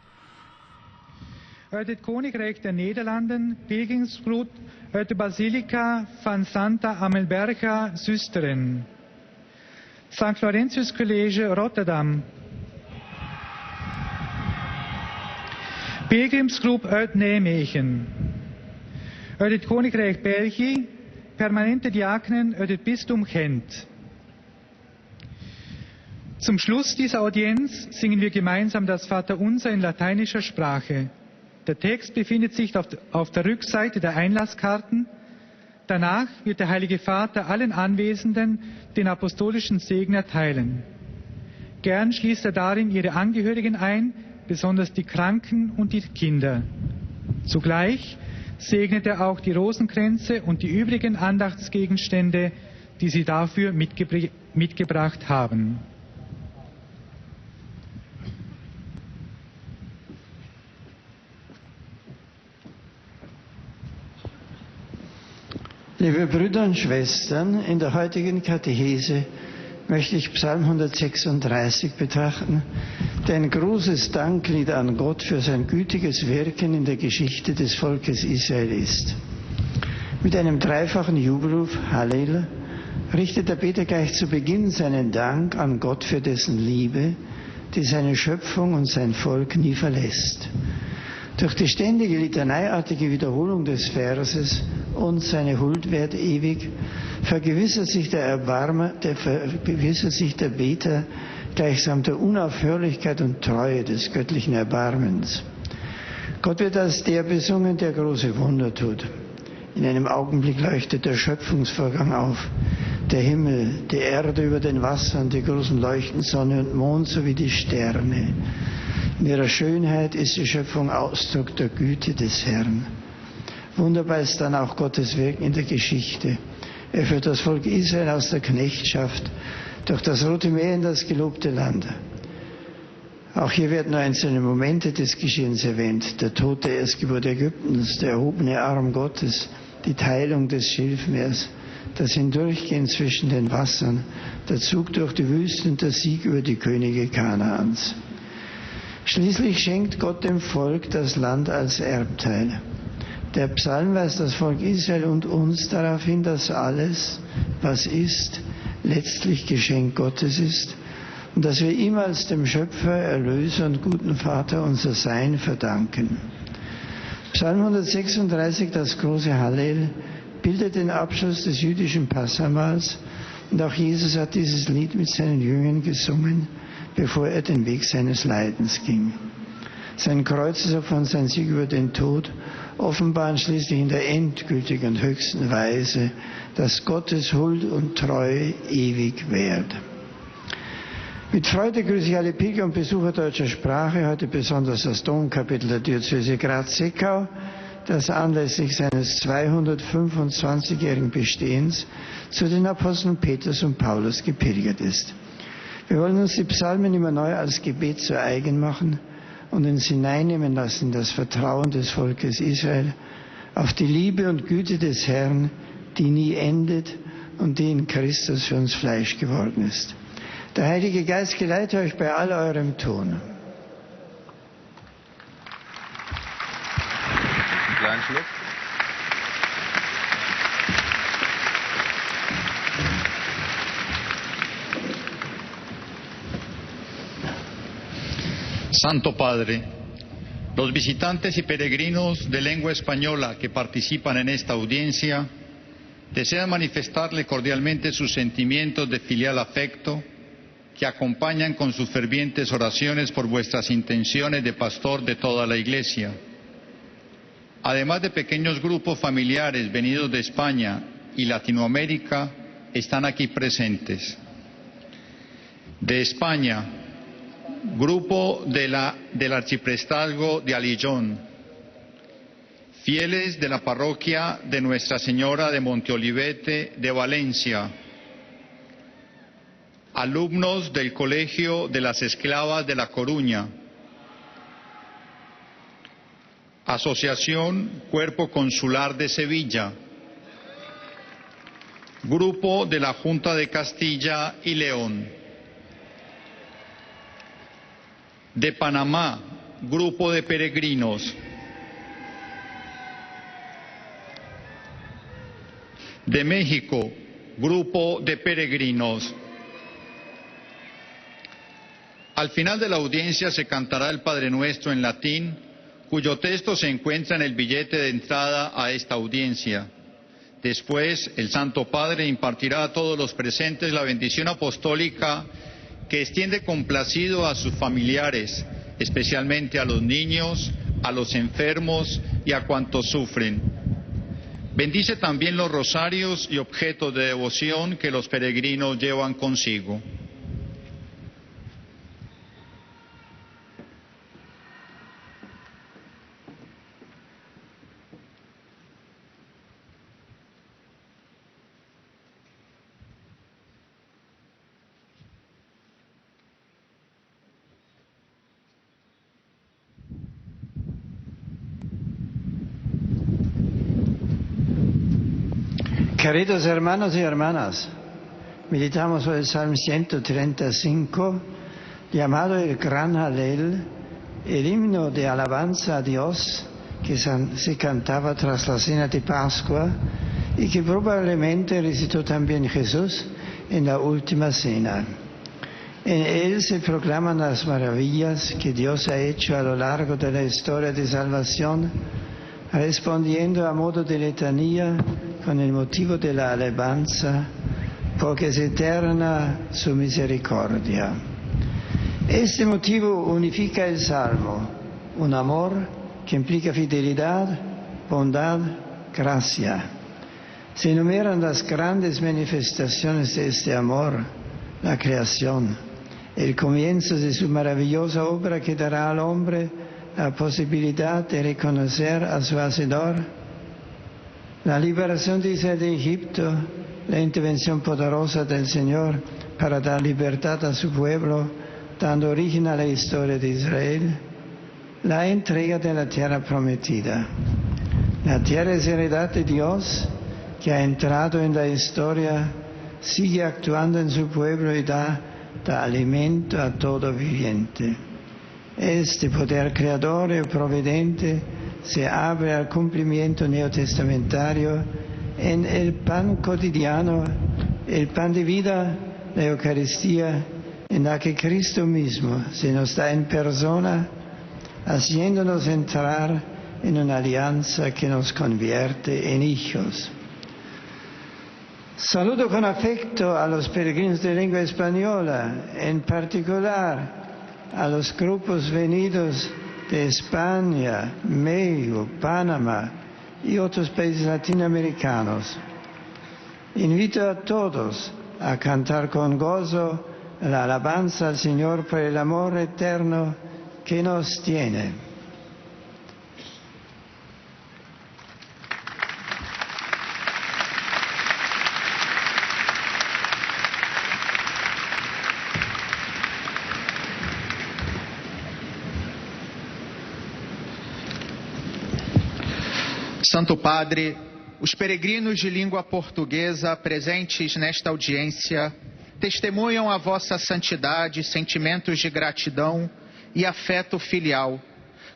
Uit het Koninkrijk der Nederlanden, pilgrimsgroep uit de Basilica van Santa Amelberga Zusteren, St. Laurentius College Rotterdam, Pilgrimsgroep uit Nijmegen, uit het Koninkrijk België, permanente Diakenen uit het Bistum Gent. Zum Schluss dieser Audienz singen wir gemeinsam das Vaterunser in lateinischer Sprache. Der Text befindet sich auf der Rückseite der Einlasskarten. Danach wird der Heilige Vater allen Anwesenden den apostolischen Segen erteilen. Gern schließt er darin ihre Angehörigen ein, besonders die Kranken und die Kinder. Zugleich segnet er auch die Rosenkränze und die übrigen Andachtsgegenstände, die sie dafür mitgebracht haben. Liebe Brüder und Schwestern, in der heutigen Katechese möchte ich Psalm 136 betrachten, der ein großes Danklied an Gott für sein gütiges Wirken in der Geschichte des Volkes Israel ist. Mit einem dreifachen Jubelruf, Hallel, richtet der Beter gleich zu Beginn seinen Dank an Gott für dessen Liebe, die seine Schöpfung und sein Volk nie verlässt. Durch die ständige litaneiartige Wiederholung des Verses und seine Huld währt ewig, vergewissert sich der Beter gleichsam der Unaufhörlichkeit und Treue des göttlichen Erbarmens. Gott wird als der besungen, der große Wunder tut. In einem Augenblick leuchtet der Schöpfungsvorgang auf. Der Himmel, die Erde über den Wassern, die großen Leuchten, Sonne und Mond sowie die Sterne. In ihrer Schönheit ist die Schöpfung Ausdruck der Güte des Herrn. Wunderbar ist dann auch Gottes Wirken in der Geschichte. Er führt das Volk Israel aus der Knechtschaft durch das Rote Meer in das gelobte Land. Auch hier werden nur einzelne Momente des Geschehens erwähnt. Der Tod der Erstgeburt Ägyptens, der erhobene Arm Gottes, die Teilung des Schilfmeers, das Hindurchgehen zwischen den Wassern, der Zug durch die Wüste und der Sieg über die Könige Kanaans. Schließlich schenkt Gott dem Volk das Land als Erbteil. Der Psalm weist das Volk Israel und uns darauf hin, dass alles, was ist, letztlich Geschenk Gottes ist und dass wir ihm als dem Schöpfer, Erlöser und guten Vater unser Sein verdanken. Psalm 136, das große Hallel, bildet den Abschluss des jüdischen Passamals und auch Jesus hat dieses Lied mit seinen Jüngern gesungen, bevor er den Weg seines Leidens ging. Sein Kreuzesopfer und sein Sieg über den Tod offenbaren schließlich in der endgültigen und höchsten Weise, dass Gottes Huld und Treue ewig währt. Mit Freude grüße ich alle Pilger und Besucher deutscher Sprache, heute besonders das Domkapitel der Diözese Graz-Seckau, das anlässlich seines 225-jährigen Bestehens zu den Aposteln Petrus und Paulus gepilgert ist. Wir wollen uns die Psalmen immer neu als Gebet zu eigen machen und uns hineinnehmen lassen, das Vertrauen des Volkes Israel auf die Liebe und Güte des Herrn, die nie endet und die in Christus für uns Fleisch geworden ist. Der Heilige Geist geleite euch bei all eurem Tun. Kleinen Schluck. Santo Padre, los visitantes y peregrinos de lengua española que participan en esta audiencia desean manifestarle cordialmente sus sentimientos de filial afecto que acompañan con sus fervientes oraciones por vuestras intenciones de pastor de toda la Iglesia. Además de pequeños grupos familiares venidos de España y Latinoamérica, están aquí presentes. De España, grupo del Arciprestazgo de Alillón, fieles de la parroquia de Nuestra Señora de Monteolivete de Valencia, alumnos del Colegio de las Esclavas de La Coruña, Asociación Cuerpo Consular de Sevilla, Grupo de la Junta de Castilla y León, de Panamá, Grupo de Peregrinos, de México, Grupo de Peregrinos. Al final de la audiencia se cantará el Padre Nuestro en latín, cuyo texto se encuentra en el billete de entrada a esta audiencia. Después, el Santo Padre impartirá a todos los presentes la bendición apostólica que extiende complacido a sus familiares, especialmente a los niños, a los enfermos y a cuantos sufren. Bendice también los rosarios y objetos de devoción que los peregrinos llevan consigo. Queridos hermanos y hermanas, meditamos hoy el Salmo 135, llamado el Gran Halel, el himno de alabanza a Dios que se cantaba tras la cena de Pascua y que probablemente recitó también Jesús en la última cena. En él se proclaman las maravillas que Dios ha hecho a lo largo de la historia de salvación, respondiendo a modo de letanía con el motivo de la alabanza, porque es eterna su misericordia. Este motivo unifica el Salmo, un amor que implica fidelidad, bondad, gracia. Se enumeran las grandes manifestaciones de este amor, la creación, el comienzo de su maravillosa obra que dará al hombre la posibilidad de reconocer a su Hacedor, la liberación de Israel de Egipto, la intervención poderosa del Señor para dar libertad a su pueblo, dando origen a la historia de Israel, la entrega de la tierra prometida. La tierra es heredad de Dios, que ha entrado en la historia, sigue actuando en su pueblo y da alimento a todo viviente. Este poder creador y providente se abre al cumplimiento neotestamentario en el pan cotidiano, el pan de vida, la Eucaristía, en la que Cristo mismo se nos da en persona, haciéndonos entrar en una alianza que nos convierte en hijos. Saludo con afecto a los peregrinos de lengua española, en particular a los grupos venidos de España, México, Panamá y otros países latinoamericanos. Invito a todos a cantar con gozo la alabanza al Señor por el amor eterno que nos tiene. Santo Padre, os peregrinos de língua portuguesa presentes nesta audiência testemunham a vossa santidade, sentimentos de gratidão e afeto filial,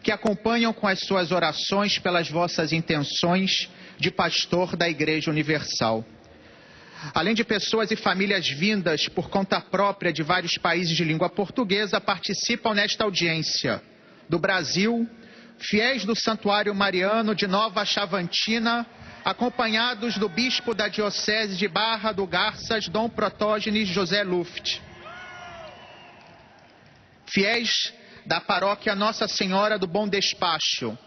que acompanham com as suas orações pelas vossas intenções de pastor da Igreja Universal. Além de pessoas e famílias vindas por conta própria de vários países de língua portuguesa, participam nesta audiência do Brasil, fiéis do Santuário Mariano de Nova Chavantina, acompanhados do bispo da Diocese de Barra do Garças, Dom Protógenes José Luft. Fiéis da paróquia Nossa Senhora do Bom Despacho.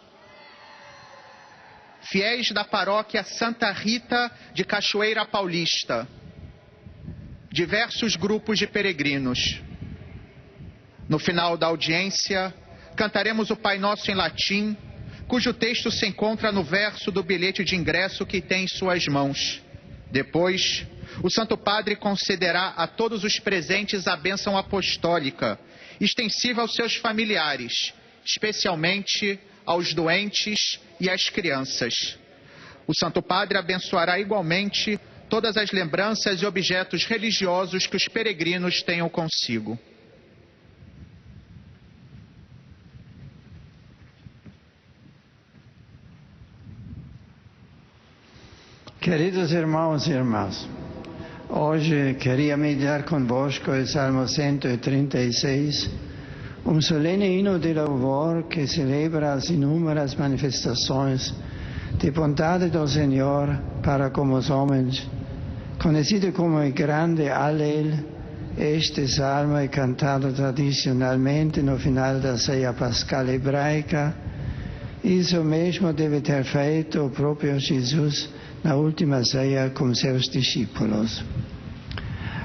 Fiéis da paróquia Santa Rita de Cachoeira Paulista. Diversos grupos de peregrinos. No final da audiência, cantaremos o Pai Nosso em latim, cujo texto se encontra no verso do bilhete de ingresso que tem em suas mãos. Depois, o Santo Padre concederá a todos os presentes a bênção apostólica, extensiva aos seus familiares, especialmente aos doentes e às crianças. O Santo Padre abençoará igualmente todas as lembranças e objetos religiosos que os peregrinos tenham consigo. Queridos irmãos e irmãs, hoje queria meditar convosco o Salmo 136, solene hino de louvor que celebra as inúmeras manifestações de bondade do Senhor para com os homens. Conhecido como o Grande Halel, este salmo é cantado tradicionalmente no final da ceia pascal hebraica Isso mesmo deve ter feito o próprio Jesus na última ceia com seus discípulos.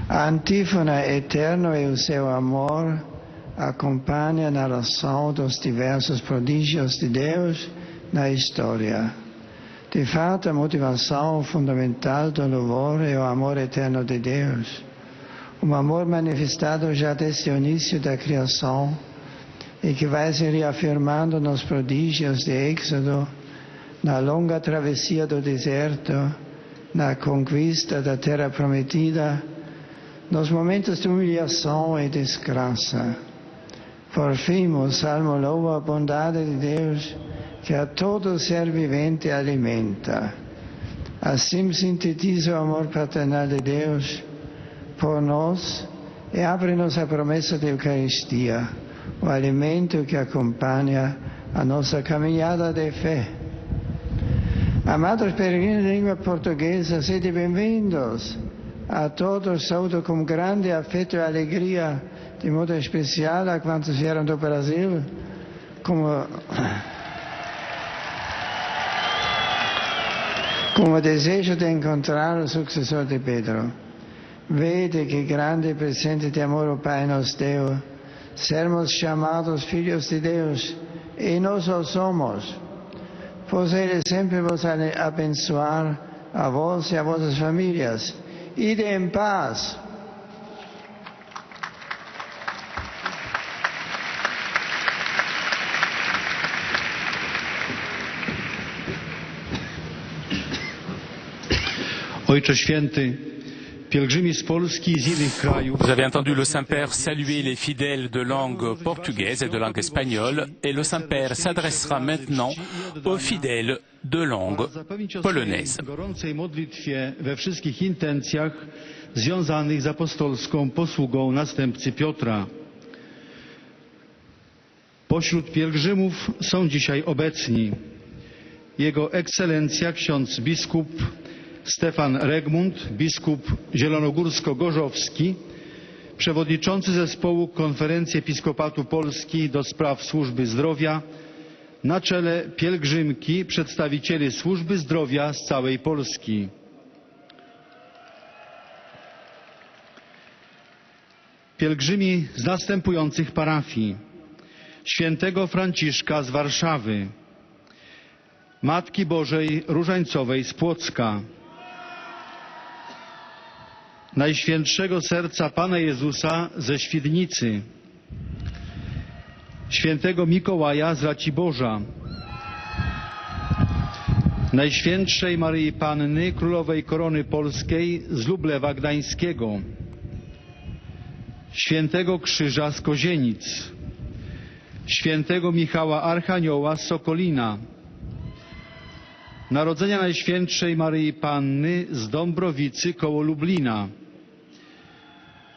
A antífona eterno e o seu amor acompanha a narração dos diversos prodígios de Deus na história. De fato, a motivação fundamental do louvor é o amor eterno de Deus. Um amor manifestado já desde o início da criação e que vai se reafirmando nos prodígios de Êxodo, na longa travessia do deserto, na conquista da terra prometida, nos momentos de humilhação e desgraça. Por fim, o Salmo louva a bondade de Deus que a todo ser vivente alimenta. Assim sintetiza o amor paternal de Deus por nós e abre-nos a promessa da Eucaristia, o alimento que acompanha a nossa caminhada de fé. Amados peregrinos de língua portuguesa, sede bem-vindos. A todos saúdo com grande afeto e alegria, de modo especial a quantos vieram do Brasil, com o desejo de encontrar o sucessor de Pedro. Vede que grande presente de amor o Pai nos deu, sermos chamados filhos de Deus, e nós o somos. Pois Ele sempre vos abençoar, a vós e a vossas famílias. Ide em paz. Ojcze Święty, pielgrzymi z Polski i z innych krajów. Vous avez entendu le Saint-Père saluer les fidèles de langue portugaise et de langue espagnole, et le Saint-Père s'adressera maintenant aux fidèles de langue polonaise. W gorącej modlitwie we wszystkich intencjach związanych z apostolską posługą następcy Piotra. Pośród pielgrzymów są dzisiaj obecni Jego Ekscelencja ksiądz biskup Stefan Regmund, biskup zielonogórsko-gorzowski, przewodniczący zespołu Konferencji Episkopatu Polski do spraw służby zdrowia, na czele pielgrzymki przedstawicieli służby zdrowia z całej Polski. Pielgrzymi z następujących parafii: Świętego Franciszka z Warszawy, Matki Bożej Różańcowej z Płocka, Najświętszego Serca Pana Jezusa ze Świdnicy, Świętego Mikołaja z Raciborza, Najświętszej Maryi Panny Królowej Korony Polskiej z Lublewa Gdańskiego, Świętego Krzyża z Kozienic, Świętego Michała Archanioła z Sokolina, Narodzenia Najświętszej Maryi Panny z Dąbrowicy koło Lublina,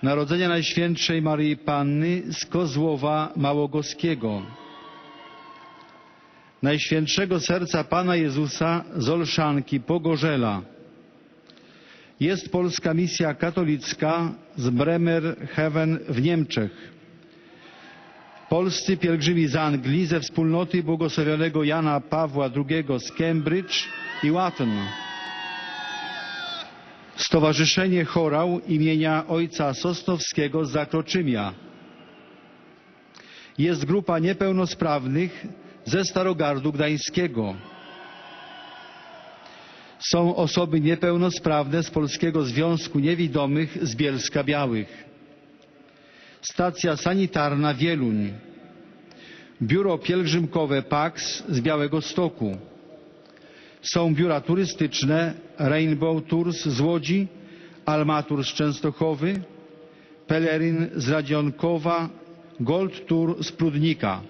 Narodzenia Najświętszej Maryi Panny z Kozłowa Małogoskiego, Najświętszego Serca Pana Jezusa z Olszanki Pogorzela. Jest polska misja katolicka z Bremerhaven w Niemczech. Polscy pielgrzymi z Anglii, ze wspólnoty błogosławionego Jana Pawła II z Cambridge i Watton. Stowarzyszenie Chorał imienia Ojca Sosnowskiego z Zakroczymia. Jest grupa niepełnosprawnych ze Starogardu Gdańskiego. Są osoby niepełnosprawne z Polskiego Związku Niewidomych z Bielska Białych. Stacja sanitarna Wieluń, biuro pielgrzymkowe PAX z Białegostoku. Są biura turystyczne Rainbow Tours z Łodzi, Almatur z Częstochowy, Pelerin z Radzionkowa, Gold Tour z Prudnika.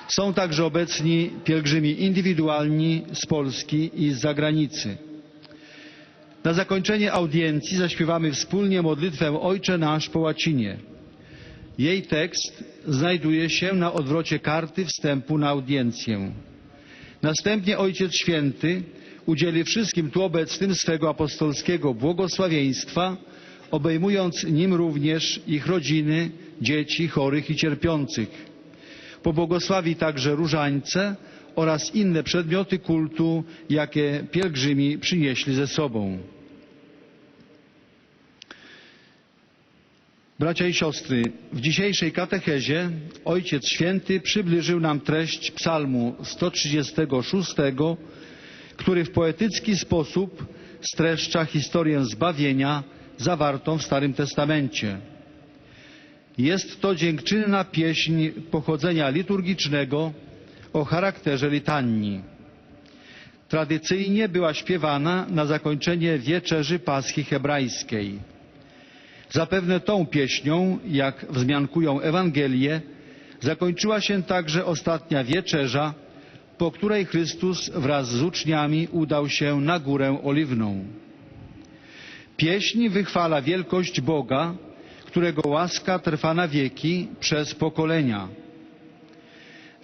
Są także obecni pielgrzymi indywidualni z Polski i z zagranicy. Na zakończenie audiencji zaśpiewamy wspólnie modlitwę Ojcze Nasz po łacinie. Jej tekst znajduje się na odwrocie karty wstępu na audiencję. Następnie Ojciec Święty udzieli wszystkim tu obecnym swego apostolskiego błogosławieństwa, obejmując nim również ich rodziny, dzieci chorych i cierpiących. pobłogosławi także różańce oraz inne przedmioty kultu, jakie pielgrzymi przynieśli ze sobą. Bracia i siostry, w dzisiejszej katechezie Ojciec Święty przybliżył nam treść psalmu 136, który w poetycki sposób streszcza historię zbawienia zawartą w Starym Testamencie. Jest to dziękczynna pieśń pochodzenia liturgicznego o charakterze litanii. Tradycyjnie była śpiewana na zakończenie wieczerzy Paschy hebrajskiej. Zapewne tą pieśnią, jak wzmiankują Ewangelie, zakończyła się także ostatnia wieczerza, po której Chrystus wraz z uczniami udał się na Górę Oliwną. Pieśń wychwala wielkość Boga, którego łaska trwa na wieki przez pokolenia.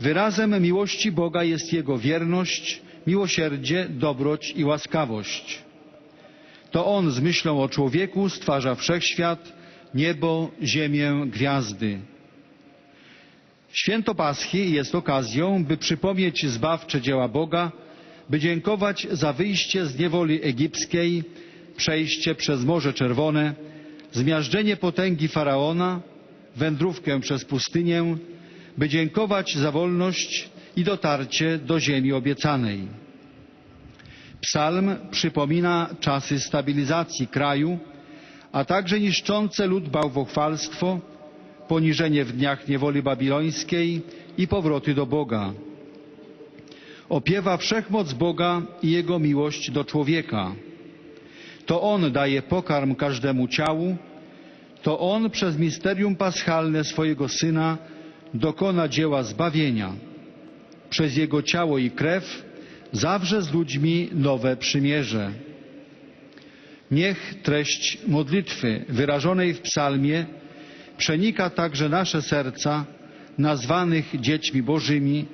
Wyrazem miłości Boga jest Jego wierność, miłosierdzie, dobroć i łaskawość. To On z myślą o człowieku stwarza wszechświat, niebo, ziemię, gwiazdy. Święto Paschy jest okazją, by przypomnieć zbawcze dzieła Boga, by dziękować za wyjście z niewoli egipskiej, przejście przez Morze Czerwone, zmiażdżenie potęgi Faraona, wędrówkę przez pustynię, by dziękować za wolność i dotarcie do ziemi obiecanej. Psalm przypomina czasy stabilizacji kraju, a także niszczące lud bałwochwalstwo, poniżenie w dniach niewoli babilońskiej i powroty do Boga. Opiewa wszechmoc Boga i Jego miłość do człowieka. To On daje pokarm każdemu ciału, to On przez misterium paschalne swojego Syna dokona dzieła zbawienia. Przez Jego ciało i krew zawrze z ludźmi nowe przymierze. Niech treść modlitwy wyrażonej w psalmie przenika także nasze serca, nazwanych dziećmi Bożymi,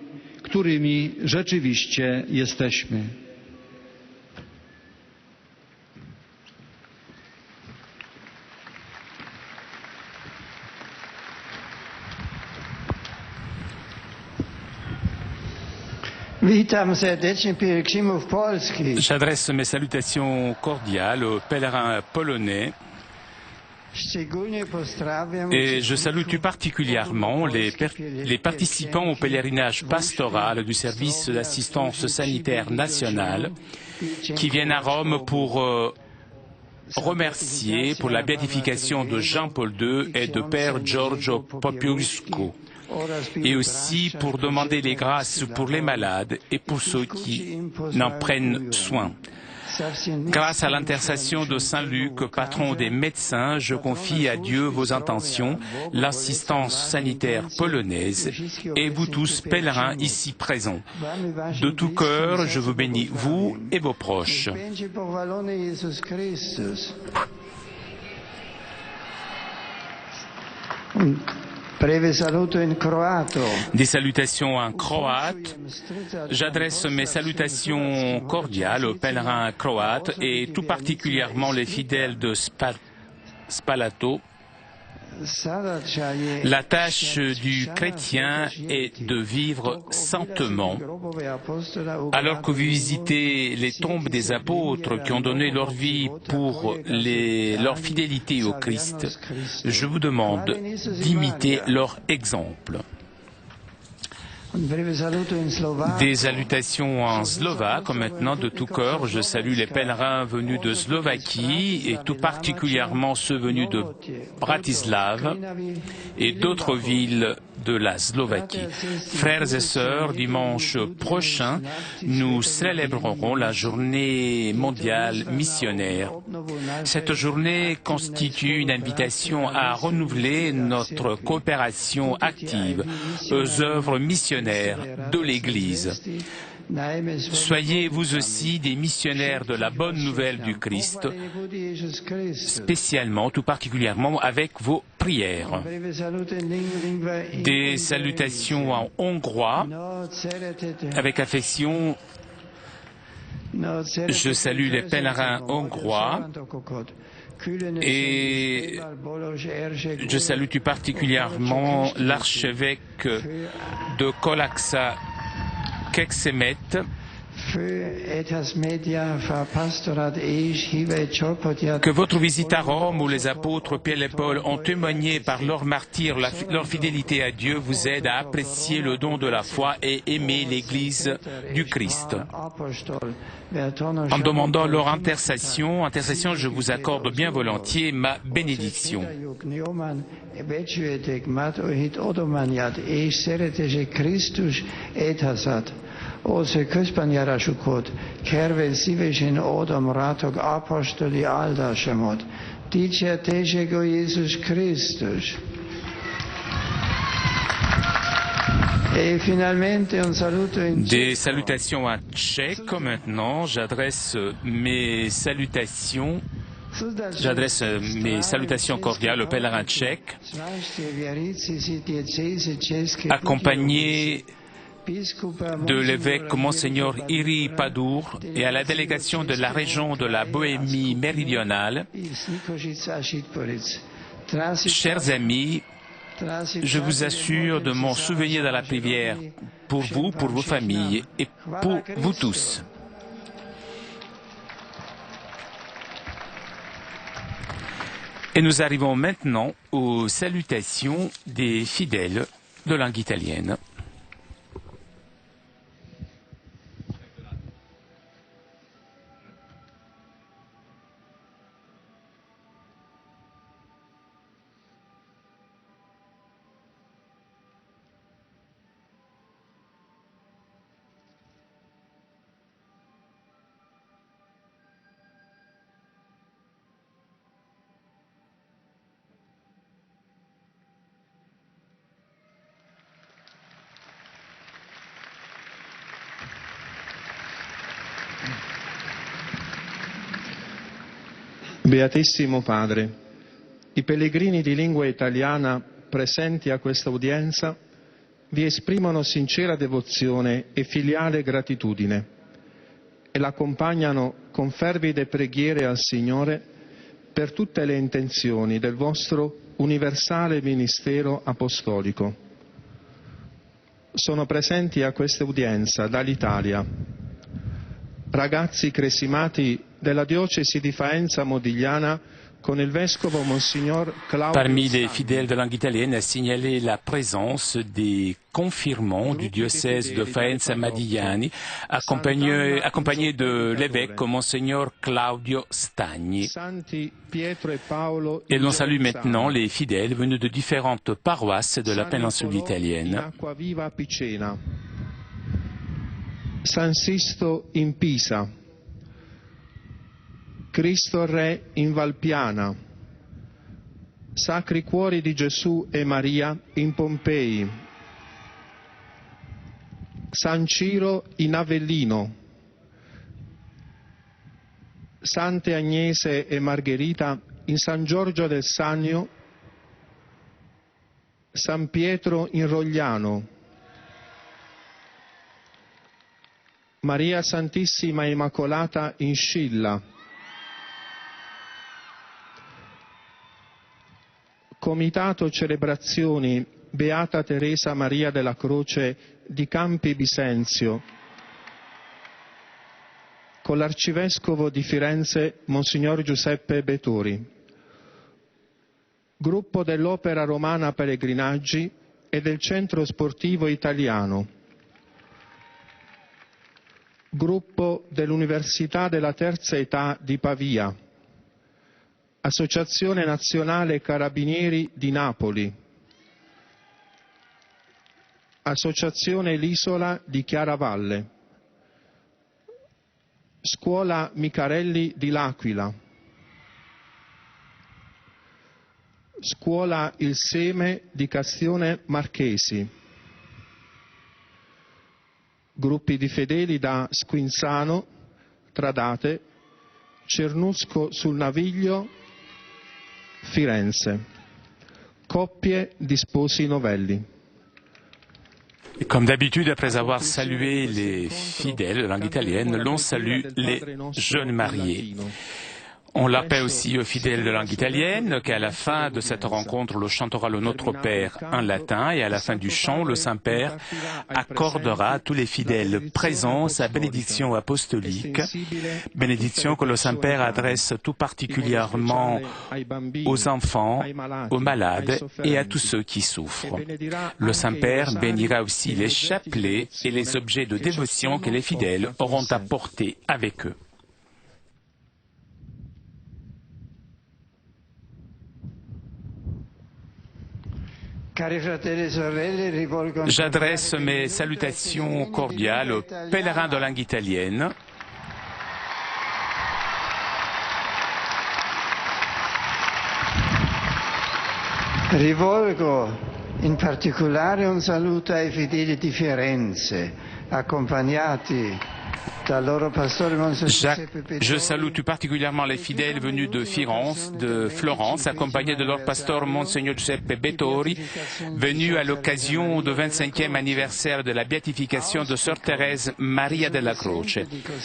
którymi rzeczywiście jesteśmy. J'adresse mes salutations cordiales aux pèlerins polonais et je salue tout particulièrement les participants au pèlerinage pastoral du service d'assistance sanitaire nationale qui viennent à Rome pour remercier pour la béatification de Jean-Paul II et de Père Giorgio Popescu, et aussi pour demander les grâces pour les malades et pour ceux qui n'en prennent soin. Grâce à l'intercession de Saint Luc, patron des médecins, je confie à Dieu vos intentions, l'assistance sanitaire polonaise et vous tous pèlerins ici présents. De tout cœur, je vous bénis, vous et vos proches. Des salutations en croate. J'adresse mes salutations cordiales aux pèlerins croates et tout particulièrement les fidèles de Spalato. La tâche du chrétien est de vivre saintement. Alors que vous visitez les tombes des apôtres qui ont donné leur vie pour leur fidélité au Christ, je vous demande d'imiter leur exemple. Des salutations en slovaque. Maintenant, de tout cœur, je salue les pèlerins venus de Slovaquie et tout particulièrement ceux venus de Bratislava et d'autres villes de la Slovaquie. Frères et sœurs, dimanche prochain, nous célébrerons la journée mondiale missionnaire. Cette journée constitue une invitation à renouveler notre coopération active aux œuvres missionnaires de l'Église. Soyez vous aussi des missionnaires de la bonne nouvelle du Christ, spécialement, tout particulièrement avec vos prières. Des salutations en hongrois, avec affection. Je salue les pèlerins hongrois Et je salue tout particulièrement l'archevêque de Colaxa Keksemet, que votre visite à Rome où les apôtres Pierre et Paul ont témoigné par leur martyre leur fidélité à Dieu vous aide à apprécier le don de la foi et aimer l'Église du Christ. En demandant leur intercession, je vous accorde bien volontiers ma bénédiction. O se közben sukot, kerve szívesen odom rátok apostoli áldásamot. Dicsértések o Jézus Krisztus. Et finalement, un saluto in Des salutations en tchèque. Maintenant, j'adresse mes salutations cordiales au pèlerin tchèque, accompagné de l'évêque Monseigneur Iri Padour et à la délégation de la région de la Bohémie méridionale. Chers amis, je vous assure de mon souvenir dans la prière pour vous, pour vos familles et pour vous tous. Et nous arrivons maintenant aux salutations des fidèles de langue italienne. Beatissimo Padre, i pellegrini di lingua italiana presenti a questa udienza vi esprimono sincera devozione e filiale gratitudine e l'accompagnano con fervide preghiere al Signore per tutte le intenzioni del vostro universale ministero apostolico. Sono presenti a questa udienza dall'Italia ragazzi cresimati della diocesi di Faenza Modigliana con il vescovo Monsignor Claudio. Parmi les fidèles de langue italienne a signalé la présence des confirmants du diocèse de Faenza Modigliani, accompagnés de l'évêque Monsignor Claudio Stagni. Et l'on salue maintenant les fidèles venus de différentes paroisses de la péninsule italienne. San Sisto in Pisa, Cristo Re in Valpiana, Sacri Cuori di Gesù e Maria in Pompei, San Ciro in Avellino, Sante Agnese e Margherita in San Giorgio del Sannio, San Pietro in Rogliano, Maria Santissima Immacolata in Scilla, Comitato Celebrazioni Beata Teresa Maria della Croce di Campi Bisenzio, con l'Arcivescovo di Firenze Monsignor Giuseppe Betori, Gruppo dell'Opera Romana Pellegrinaggi e del Centro Sportivo Italiano, Gruppo dell'Università della Terza Età di Pavia, Associazione Nazionale Carabinieri di Napoli, Associazione L'Isola di Chiaravalle, Scuola Micarelli di L'Aquila, Scuola Il Seme di Castione Marchesi, gruppi di fedeli da Squinzano, Tradate, Cernusco sul Naviglio, Firenze, coppie di sposi novelli. Comme d'habitude, après avoir salué les fidèles de langue italienne, l'on salue les jeunes mariés. On l'appelle aussi aux fidèles de langue italienne, qu'à la fin de cette rencontre, le chantera le Notre Père en latin et à la fin du chant, le Saint-Père accordera à tous les fidèles présents sa bénédiction apostolique, bénédiction que le Saint-Père adresse tout particulièrement aux enfants, aux malades et à tous ceux qui souffrent. Le Saint-Père bénira aussi les chapelets et les objets de dévotion que les fidèles auront à porter avec eux. J'adresse mes salutations cordiales aux pèlerins de langue italienne. Rivolgo in particolare un saluto ai fedeli di Firenze, accompagnati dal loro pastore Monsignor. Je salue tout particulièrement les fidèles venus de Florence, accompagnés de leur pasteur Monsignor Giuseppe Bettori, venus à l'occasion du 25e anniversaire de la béatification de Sœur Thérèse Maria della Croce.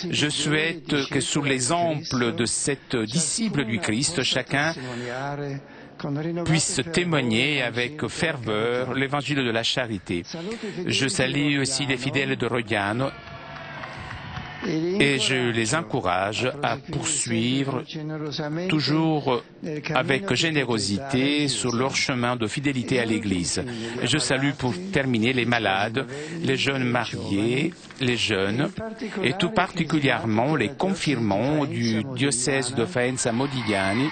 Je souhaite que sous l'exemple de cette disciple du Christ, chacun puisse témoigner avec ferveur l'évangile de la charité. Je salue aussi les fidèles de Rodiano et je les encourage à poursuivre toujours avec générosité sur leur chemin de fidélité à l'Église. Je salue pour terminer les malades, les jeunes mariés, les jeunes et tout particulièrement les confirmants du diocèse de Faenza Modigliani,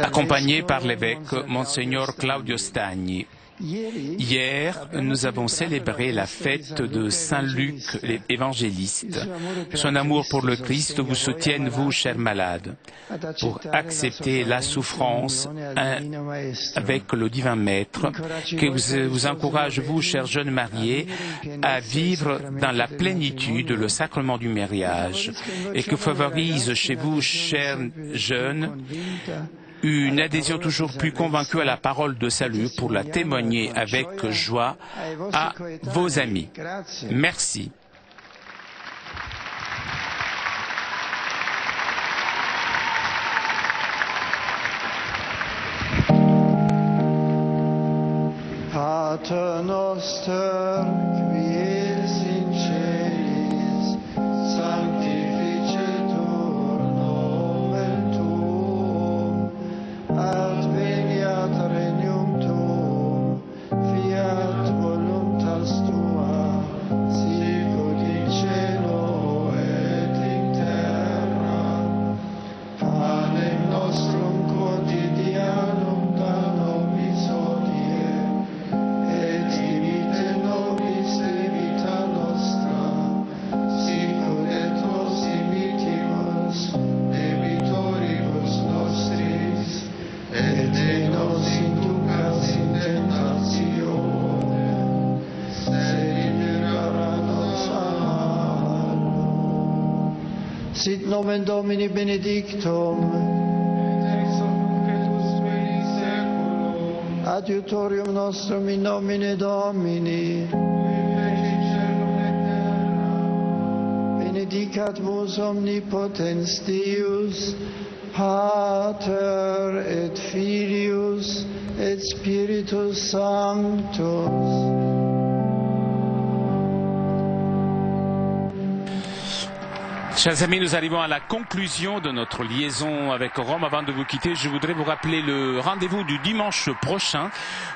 accompagné par l'évêque Monsignor Claudio Stagni. Hier, nous avons célébré la fête de Saint Luc l'évangéliste. Son amour pour le Christ vous soutienne, vous, chers malades, pour accepter la souffrance avec le divin Maître, qui vous encourage, vous, chers jeunes mariés, à vivre dans la plénitude le sacrement du mariage, et que favorise chez vous, chers jeunes, une adhésion toujours plus convaincue à la parole de salut pour la témoigner avec joie à vos amis. Merci. Pater noster, qui es in celis, sanctificetur nomen tuum, adveniat regnum tuum, fiat voluntas tua, sicut in cielo et in terra. Panem nostrum quotidianum da nobis hodie, et dimite nobis debita nostra, sicut et nos dimitimus debitoribus nostris, et ne nos inducas in tentationem, sed libera nos a malo. Sit nomen Domini benedictum, adiutorium nostrum in nomine Domini, benedicat vos omnipotens Deus, Pater et Filius et Spiritus Sanctus. Chers amis, nous arrivons à la conclusion de notre liaison avec Rome. Avant de vous quitter, je voudrais vous rappeler le rendez-vous du dimanche prochain.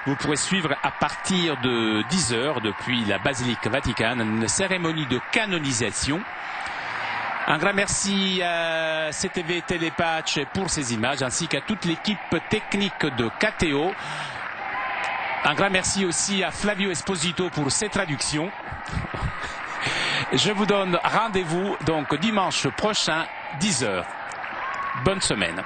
Vous pourrez suivre à partir de 10h depuis la Basilique Vaticane une cérémonie de canonisation. Un grand merci à CTV Télépace pour ces images ainsi qu'à toute l'équipe technique de KTO. Un grand merci aussi à Flavio Esposito pour ses traductions. Je vous donne rendez-vous donc dimanche prochain, 10h. Bonne semaine.